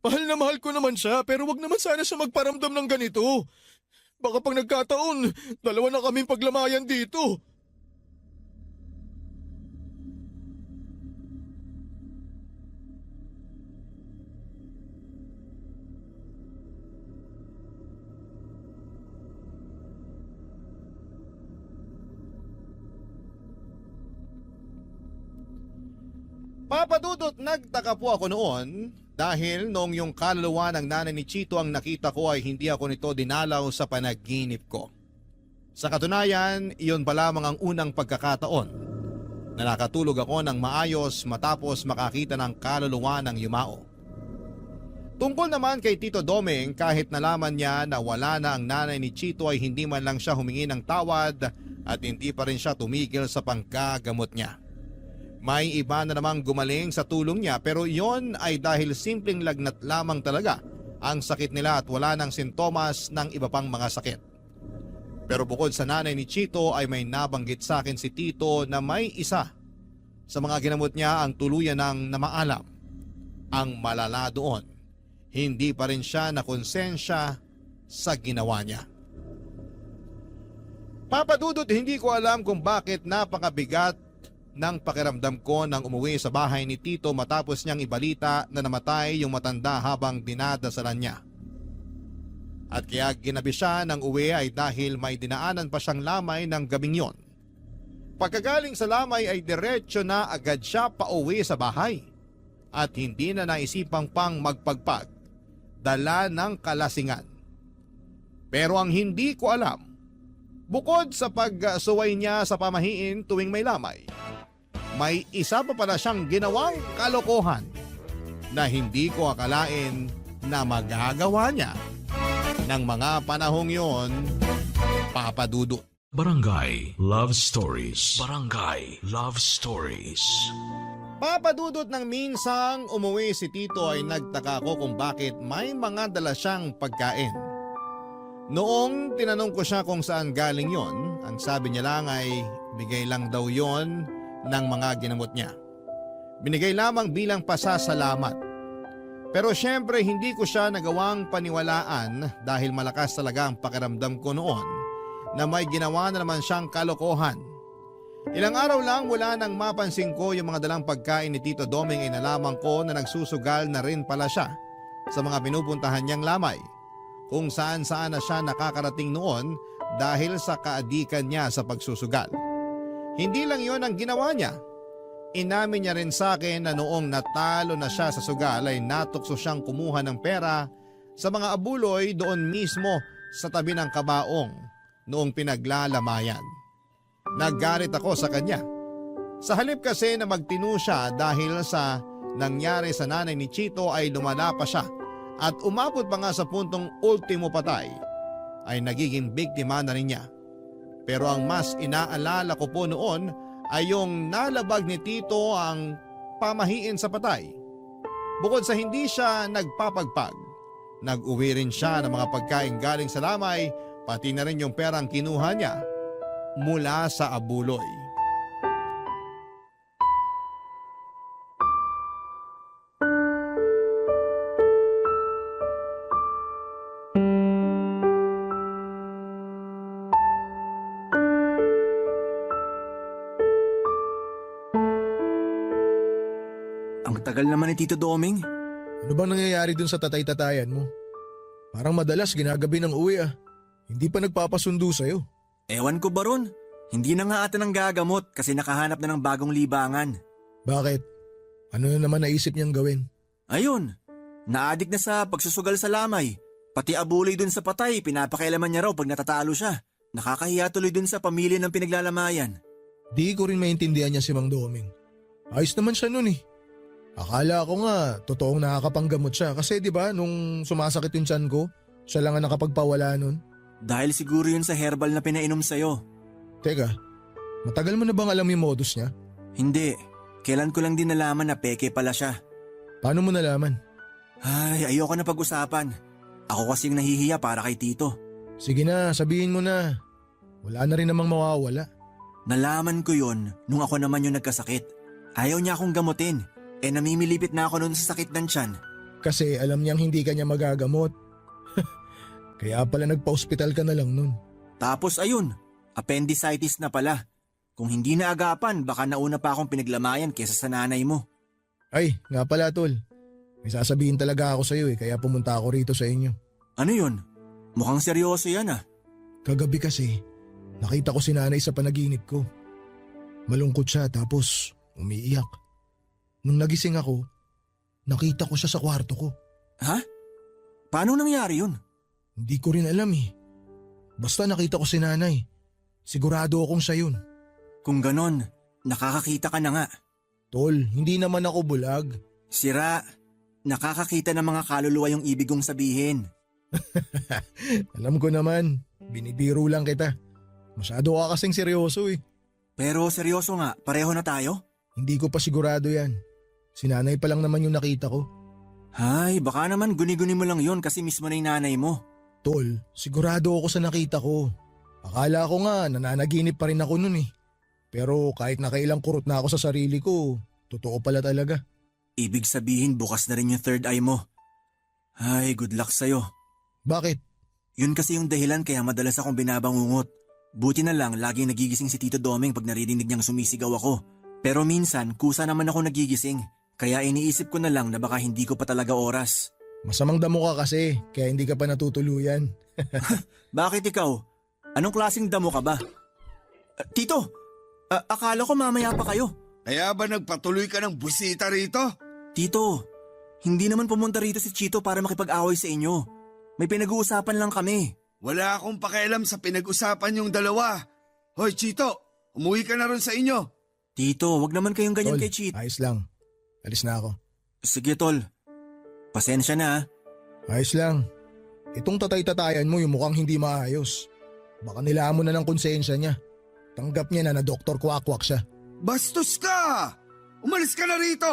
Mahal na mahal ko naman siya pero wag naman sana siya magparamdam ng ganito. Baka pag nagkataon, dalawa na kaming paglamayan dito. Papadudot, nagtaka po ako noon dahil noong yung kaluluwa ng nanay ni Chito ang nakita ko ay hindi ako nito dinalaw sa panaginip ko. Sa katunayan, iyon pa lamang ang unang pagkakataon na nakatulog ako ng maayos matapos makakita ng kaluluwa ng yumao. Tungkol naman kay Tito Doming, kahit nalaman niya na wala na ang nanay ni Chito ay hindi man lang siya humingi ng tawad at hindi pa rin siya tumigil sa panggagamot niya. May iba na namang gumaling sa tulong niya pero yon ay dahil simpleng lagnat lamang talaga ang sakit nila at wala ng sintomas ng iba pang mga sakit. Pero bukod sa nanay ni Chito ay may nabanggit sa akin si Tito na may isa sa mga ginamot niya ang tuluyan ng namaalam. Ang malala doon, hindi pa rin siya nakonsensya sa ginawa niya. Papadudot, hindi ko alam kung bakit napakabigat ng pakiramdam ko nang umuwi sa bahay ni Tito matapos niyang ibalita na namatay yung matanda habang dinadasalan niya. At kaya ginabi siya ng uwi ay dahil may dinaanan pa siyang lamay ng gabing yon. Pagkagaling sa lamay ay diretsyo na agad siya pauwi sa bahay at hindi na naisipang pang magpagpag, dala ng kalasingan. Pero ang hindi ko alam, bukod sa pagsuway niya sa pamahiin tuwing may lamay, may isa pa pala siyang ginawang kalokohan na hindi ko akalain na magagawa niya ng mga panahong yon, Papadudot. Barangay Love Stories. Barangay Love Stories. Papadudot, ng minsang umuwi si Tito ay nagtaka ko kung bakit may mga dala siyang pagkain. Noong tinanong ko siya kung saan galing yon, ang sabi niya lang ay bigay lang daw yon ng mga ginamot niya. Binigay lamang bilang pasasalamat. Pero syempre hindi ko siya nagawang paniwalaan dahil malakas talaga ang pakiramdam ko noon na may ginawa na naman siyang kalokohan. Ilang araw lang mula nang mapansin ko yung mga dalang pagkain ni Tito Doming ay nalaman ko na nagsusugal na rin pala siya sa mga pinupuntahan niyang lamay, kung saan na siya nakakarating noon dahil sa kaadikan niya sa pagsusugal. Hindi lang yon ang ginawa niya. Inamin niya rin sa akin na noong natalo na siya sa sugal ay natukso siyang kumuha ng pera sa mga abuloy doon mismo sa tabi ng kabaong noong pinaglalamayan. Naggalit ako sa kanya. Sa halip kasi na magtino siya dahil sa nangyari sa nanay ni Chito ay lumala pa siya at umabot pa nga sa puntong ultimo patay, ay nagiging biktima na rin niya. Pero ang mas inaalala ko po noon ay yung nalabag ni Tito ang pamahiin sa patay. Bukod sa hindi siya nagpapagpag, nag-uwi rin siya ng mga pagkain galing sa lamay, pati na rin yung perang kinuha niya mula sa abuloy. Ang tagal naman ni Tito Doming. Ano bang nangyayari dun sa tatay-tatayan mo? Parang madalas ginagabi ng uwi ah. Hindi pa nagpapasundo sa'yo. Ewan ko ba ron? Hindi na nga ata ng gagamot kasi nakahanap na ng bagong libangan. Bakit? Ano na naman naisip niyang gawin? Ayun, naadik na sa pagsusugal sa lamay. Pati abuloy dun sa patay, pinapakailaman niya raw pag natatalo siya. Nakakahiya tuloy dun sa pamilya ng pinaglalamayan. Di ko rin maintindihan niya si Mang Doming. Ayos naman siya nun eh. Akala ko nga, totoong nakakapanggamot siya. Kasi di ba nung sumasakit yung tiyan ko, siya lang ang nakapagpawala nun. Dahil siguro yun sa herbal na pinainom sa'yo. Teka, matagal mo na bang alam yung modus niya? Hindi, kailan ko lang din nalaman na peke pala siya. Paano mo nalaman? Ay, ayoko na pag-usapan. Ako kasing nahihiya para kay Tito. Sige na, sabihin mo na. Wala na rin namang mawawala. Nalaman ko yun nung ako naman yung nagkasakit. Ayaw niya akong gamutin. Namimilipit na ako noon sa sakit ng tiyan. Kasi alam niyang hindi ka niya magagamot. Kaya pala nagpa-ospital ka na lang nun. Tapos ayun, appendicitis na pala. Kung hindi na agapan, baka nauna pa akong pinaglamayan kesa sa nanay mo. Ay, nga pala tol. May sasabihin talaga ako sa'yo kaya pumunta ako rito sa inyo. Ano yun? Mukhang seryoso yan ah. Kagabi kasi, nakita ko si nanay sa panaginip ko. Malungkot siya tapos umiiyak. Nung nagising ako, nakita ko siya sa kwarto ko. Ha? Paano nangyari yun? Hindi ko rin alam Basta nakita ko si nanay. Sigurado akong siya yun. Kung ganon, nakakakita ka na nga. Tol, hindi naman ako bulag. Sira, nakakakita ng mga kaluluwa yung ibig kong sabihin. Alam ko naman, binibiro lang kita. Masyado ka kasing seryoso Pero seryoso nga, pareho na tayo? Hindi ko pa sigurado yan. Si nanay pa lang naman yung nakita ko. Ay, baka naman guni-guni mo lang yun kasi mismo na yung nanay mo. Tol, sigurado ako sa nakita ko. Akala ko nga nananaginip pa rin ako nun Pero kahit nakailang kurot na ako sa sarili ko, totoo pala talaga. Ibig sabihin bukas na rin yung third eye mo. Ay, good luck sa'yo. Bakit? Yun kasi yung dahilan kaya madalas akong binabangungot. Buti na lang laging nagigising si Tito Doming pag naririnig niyang sumisigaw ako. Pero minsan kusa naman ako nagigising. Kaya iniisip ko na lang na baka hindi ko pa talaga oras. Masamang damo ka kasi, kaya hindi ka pa natutuluyan. Bakit ikaw? Anong klaseng damo ka ba? Tito, akala ko mamaya pa kayo. Kaya ba nagpatuloy ka ng busita rito? Tito, hindi naman pumunta rito si Chito para makipag-away sa inyo. May pinag-uusapan lang kami. Wala akong pakialam sa pinag-usapan yung dalawa. Hoy Chito, umuwi ka na ron sa inyo. Tito, wag naman kayong ganyan Tol, kay Chito. ayos lang. Alis na ako. Sige tol, pasensya na. Ayos lang. Itong tatay-tatayan mo yung mukhang hindi maayos. Baka nilamon na ng konsensya niya. Tanggap niya na Dr. Kwak-Kwak siya. Bastos ka! Umalis ka na rito!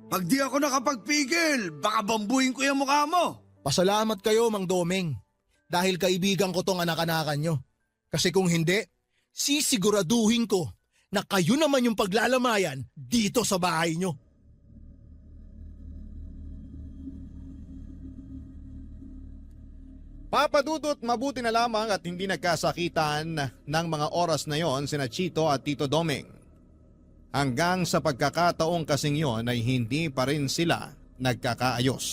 Pag di ako nakapagpigil, baka bambuhin ko yung mukha mo! Pasalamat kayo, Mang Domeng. Dahil kaibigan ko tong anak-anakan nyo. Kasi kung hindi, sisiguraduhin ko na kayo naman yung paglalamayan dito sa bahay nyo. Papadudot, mabuti na lamang at hindi nagkasakitan ng mga oras na yon sina Chito at Tito Domeng. Hanggang sa pagkakataong kasing yon ay hindi pa rin sila nagkakaayos.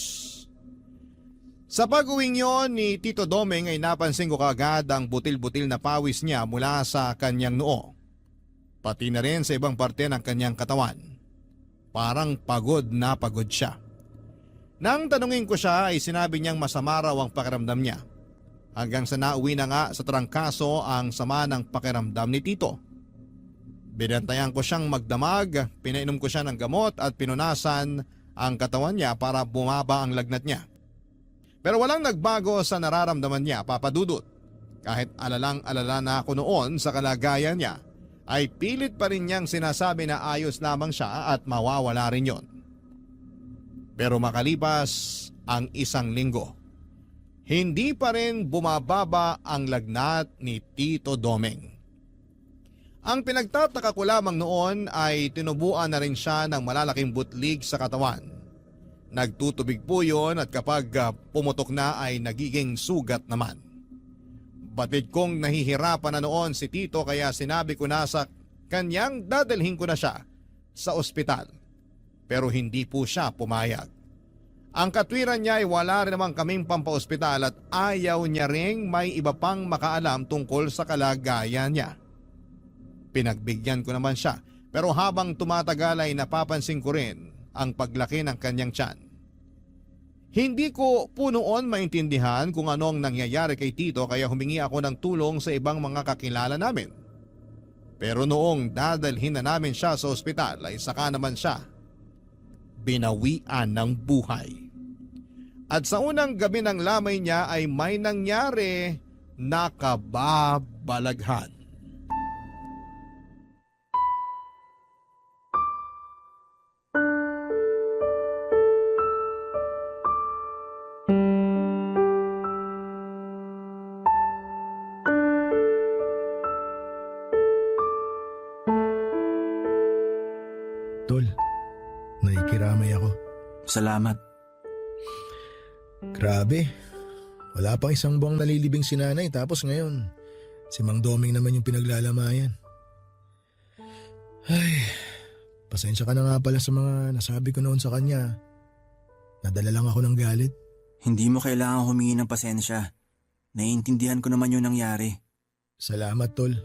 Sa pag-uwing yon ni Tito Domeng ay napansin ko kaagad ang butil-butil na pawis niya mula sa kanyang noo. Pati na rin sa ibang parte ng kanyang katawan. Parang pagod na pagod siya. Nang tanungin ko siya ay sinabi niyang masama raw ang pakiramdam niya. Hanggang sa nauwi na nga sa trangkaso ang sama ng pakiramdam ni Tito. Binantayan ko siyang magdamag, pinainom ko siya ng gamot at pinunasan ang katawan niya para bumaba ang lagnat niya. Pero walang nagbago sa nararamdaman niya, Papadudot. Kahit alalang-alala na ako noon sa kalagayan niya, ay pilit pa rin niyang sinasabi na ayos lamang siya at mawawala rin yon. Pero makalipas ang isang linggo, hindi pa rin bumababa ang lagnat ni Tito Domeng. Ang pinagtataka ko lamang noon ay tinubuan na rin siya ng malalaking butlig sa katawan. Nagtutubig po yun at kapag pumutok na ay nagiging sugat naman. Batid kong nahihirapan na noon si Tito kaya sinabi ko na sa kanyang dadalhin ko na siya sa ospital. Pero hindi po siya pumayag. Ang katwiran niya ay wala rin naman kaming pampaospital at ayaw niya ring may iba pang makaalam tungkol sa kalagayan niya. Pinagbigyan ko naman siya pero habang tumatagal ay napapansin ko rin ang paglaki ng kanyang tiyan. Hindi ko po noon maintindihan kung ano ang nangyayari kay Tito kaya humingi ako ng tulong sa ibang mga kakilala namin. Pero noong dadalhin na namin siya sa ospital ay saka naman siya binawian ng buhay. At sa unang gabi ng lamay niya ay may nangyari na kababalaghan. Tol, nakikiramay ako. Salamat. Grabe, Wala pang isang buwang nalilibing si nanay tapos ngayon, si Mang Doming naman yung pinaglalamayan. Ay, pasensya ka na nga pala sa mga nasabi ko noon sa kanya. Nadala lang ako ng galit. Hindi mo kailangan humingi ng pasensya. Naiintindihan ko naman yung nangyari. Salamat, Tol.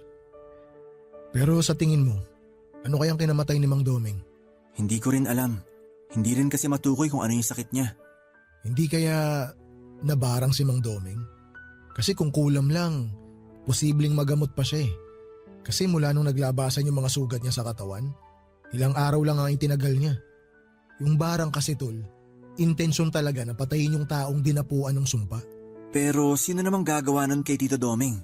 Pero sa tingin mo, ano kayang kinamatay ni Mang Doming? Hindi ko rin alam. Hindi rin kasi matukoy kung ano yung sakit niya. Hindi kaya nabarang si Mang Doming? Kasi kung kulam lang, posibleng magamot pa siya eh. Kasi mula nung naglabasan yung mga sugat niya sa katawan, ilang araw lang ang itinagal niya. Yung barang kasi, Tol, intensyon talaga na patayin yung taong dinapuan ng sumpa. Pero sino namang gagawa nun kay Tito Doming?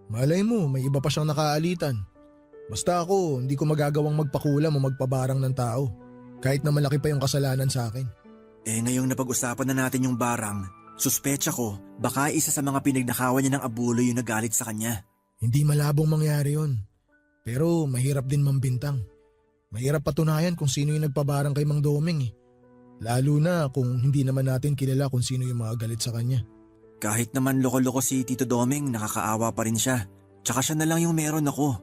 Malay mo, may iba pa siyang nakaalitan. Basta ako, hindi ko magagawang magpakulam o magpabarang ng tao. Kahit na malaki pa yung kasalanan sa akin. Ngayong napag-usapan na natin yung barang, suspecha ko baka isa sa mga pinagnakawan niya ng abuloy yung nagalit sa kanya. Hindi malabong mangyari yon. Pero mahirap din mambintang. Mahirap patunayan kung sino yung nagpabarang kay Mang Doming eh. Lalo na kung hindi naman natin kilala kung sino yung mga galit sa kanya. Kahit naman loko-loko si Tito Doming, nakakaawa pa rin siya. Tsaka siya na lang yung meron ako.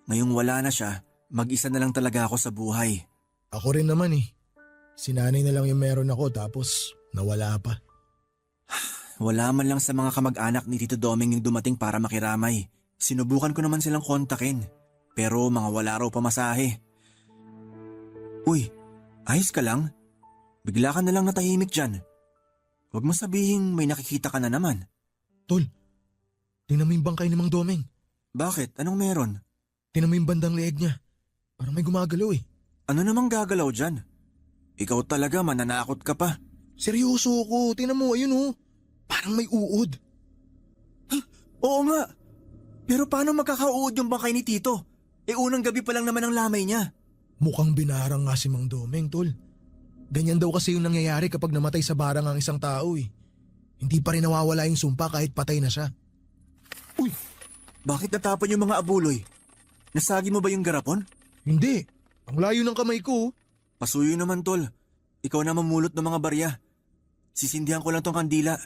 Ngayong wala na siya, mag-isa na lang talaga ako sa buhay. Ako rin naman eh. Si nanay na lang yung meron ako tapos nawala pa. Wala man lang sa mga kamag-anak ni Tito Doming yung dumating para makiramay. Sinubukan ko naman silang kontakin. Pero mga wala raw pamasahe. Uy, ayos ka lang? Bigla ka na lang natahimik dyan. Huwag mo sabihin may nakikita ka na naman. Tol, tingnan mo yung bangkay ni Mang Doming. Bakit? Anong meron? Tingnan mo yung bandang leeg niya. Parang may gumagalaw eh. Ano namang gagalaw dyan? Ikaw talaga mananakot ka pa. Seryoso ko, tingnan mo, ayun oh. Parang may uod. Oo nga. Pero paano magkakauod yung bangkay ni Tito? Unang gabi pa lang naman ang lamay niya. Mukhang binarang nga si Mang Doming, Tol. Ganyan daw kasi yung nangyayari kapag namatay sa barang ang isang tao eh. Hindi pa rin nawawala yung sumpa kahit patay na siya. Uy, bakit natapon yung mga abuloy? Nasagi mo ba yung garapon? Hindi, ang layo ng kamay ko. Pasuyo naman, Tol. Ikaw na mamulot ng mga barya. Sisindihan ko lang tong kandila.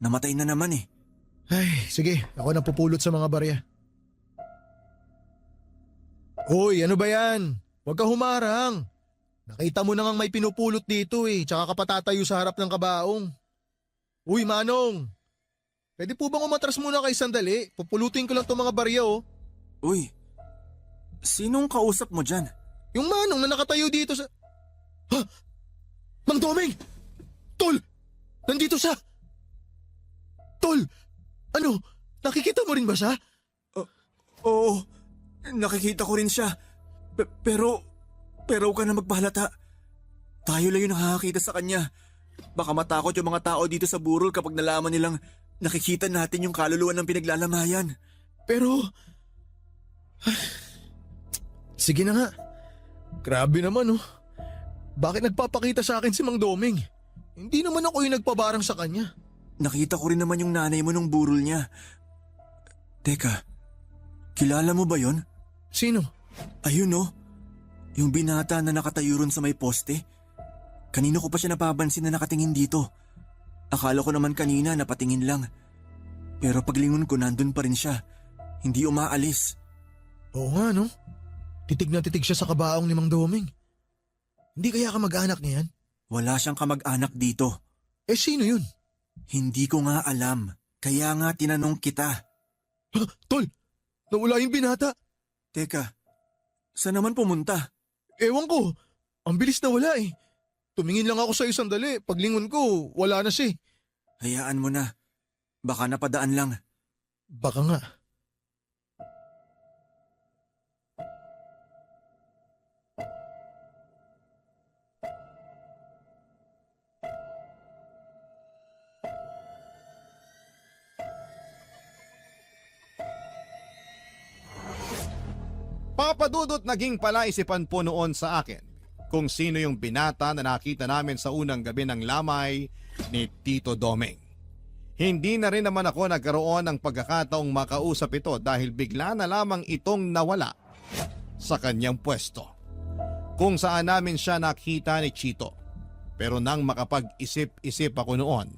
Namatay na naman eh. Ay, sige, ako na pupulot sa mga barya. Hoy, ano ba yan? Huwag ka humarang. Nakita mo na ngang may pinupulot dito eh, tsaka ka patatayo sa harap ng kabaong. Uy, Manong! Pwede po bang umatras muna kay sandali? Pupulutin ko lang itong mga barya oh. Uy, sinong kausap mo dyan? Yung Manong na nakatayo dito sa... Ha? Mang Doming! Tol! Nandito siya! Tol! Ano? Nakikita mo rin ba siya? Oo, nakikita ko rin siya. Pero huwag ka na magpahalata. Tayo lang yung nakakakita sa kanya. Baka matakot yung mga tao dito sa burol kapag nalaman nilang nakikita natin yung kaluluwa ng pinaglalamayan. Pero... Sige na nga. Grabe naman oh. Bakit nagpapakita sa akin si Mang Doming? Hindi naman ako yung nagpabarang sa kanya. Nakita ko rin naman yung nanay mo nung burol niya. Teka, kilala mo ba yon? Sino? Ayun oh, yung binata na nakatayo ron sa may poste. Kanino ko pa siya napapansin na nakatingin dito. Akala ko naman kanina napatingin lang. Pero paglingon ko nandun pa rin siya. Hindi umaalis. Oo nga no. Titig na titig siya sa kabaong ni Mang Doming. Hindi kaya kamag-anak niya yan? Wala siyang kamag-anak dito. Eh sino yun? Hindi ko nga alam. Kaya nga tinanong kita. Ha? Tol! Nawala yung binata. Teka, saan naman pumunta? Ewan ko. Ang bilis na wala eh. Tumingin lang ako sa isang sandali. Paglingon ko, wala na siya. Hayaan mo na. Baka napadaan lang. Baka nga. Papadudot naging palaisipan po noon sa akin kung sino yung binata na nakita namin sa unang gabi ng lamay ni Tito Doming. Hindi na rin naman ako nagkaroon ng pagkakataong makausap ito dahil bigla na lamang itong nawala sa kanyang pwesto. Kung saan namin siya nakita ni Chito. Pero nang makapag-isip-isip ako noon,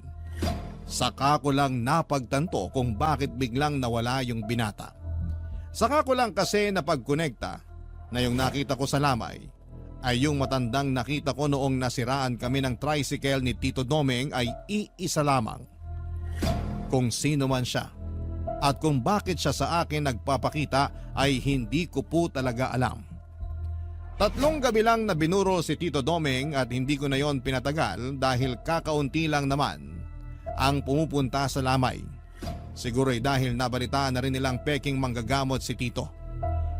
Saka ko lang napagtanto kung bakit biglang nawala yung binata. Saka ko lang kasi napagkonekta na yung nakita ko sa lamay ay yung matandang nakita ko noong nasiraan kami ng tricycle ni Tito Domeng ay iisa lamang. Kung sino man siya at kung bakit siya sa akin nagpapakita ay hindi ko po talaga alam. 3 gabi lang na binuro si Tito Domeng at hindi ko na yon pinatagal dahil kakaunti lang naman ang pumupunta sa lamay. Siguro'y dahil nabalitaan na rin nilang peking manggagamot si Tito.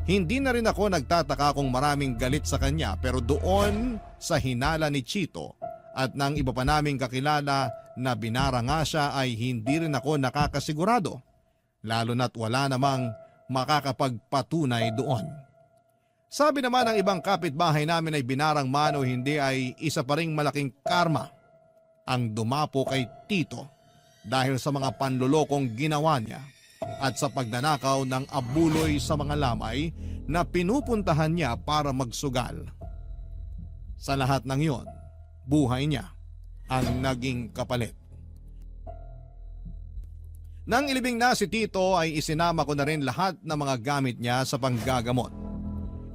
Hindi na rin ako nagtataka kung maraming galit sa kanya pero doon sa hinala ni Chito at ng iba pa naming kakilala na binara nga siya ay hindi rin ako nakakasigurado. Lalo na't wala namang makakapagpatunay doon. Sabi naman ng ibang kapitbahay namin ay binarang man o hindi ay isa pa ring malaking karma ang dumapo kay Tito dahil sa mga panlulokong ginawa niya at sa pagnanakaw ng abuloy sa mga lamay na pinupuntahan niya para magsugal. Sa lahat ng yon, buhay niya ang naging kapalit. Nang ilibing na si Tito ay isinama ko na rin lahat ng mga gamit niya sa panggagamot.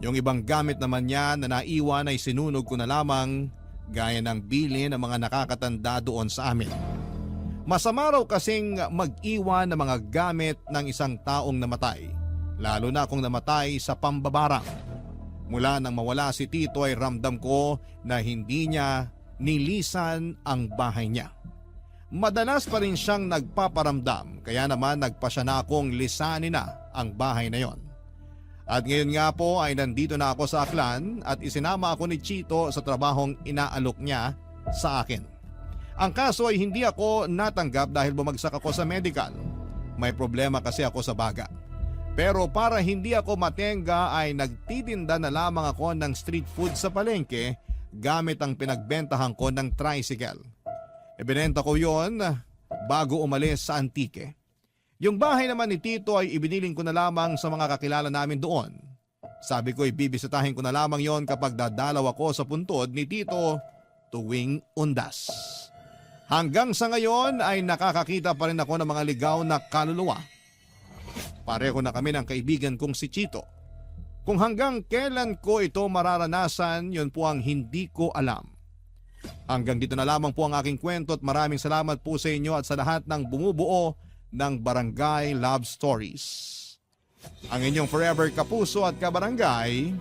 Yung ibang gamit naman niya na naiwan ay sinunog ko na lamang gaya ng bilin ng mga nakakatanda doon sa amin. Masama raw kasing mag-iwan ng mga gamit ng isang taong namatay, lalo na kung namatay sa pambabarang. Mula nang mawala si Tito ay ramdam ko na hindi niya nilisan ang bahay niya. Madalas pa rin siyang nagpaparamdam kaya naman nagpasya na akong lisanin na ang bahay na yon. At ngayon nga po ay nandito na ako sa Aklan at isinama ako ni Chito sa trabahong inaalok niya sa akin. Ang kaso ay hindi ako natanggap dahil bumagsak ako sa medical. May problema kasi ako sa baga. Pero para hindi ako matenga ay nagtitinda na lamang ako ng street food sa palengke gamit ang pinagbentahan ko ng tricycle. Ibinenta ko yon bago umalis sa Antique. Yung bahay naman ni Tito ay ibiniling ko na lamang sa mga kakilala namin doon. Sabi ko ay bibisitahin ko na lamang yon kapag dadalaw ako sa puntod ni Tito tuwing undas. Hanggang sa ngayon ay nakakakita pa rin ako ng mga ligaw na kaluluwa. Pareho na kami ng kaibigan kong si Chito. Kung hanggang kailan ko ito mararanasan, yun po ang hindi ko alam. Hanggang dito na lamang po ang aking kwento at maraming salamat po sa inyo at sa lahat ng bumubuo ng Barangay Love Stories. Ang inyong forever kapuso at kabarangay,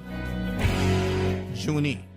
Junie.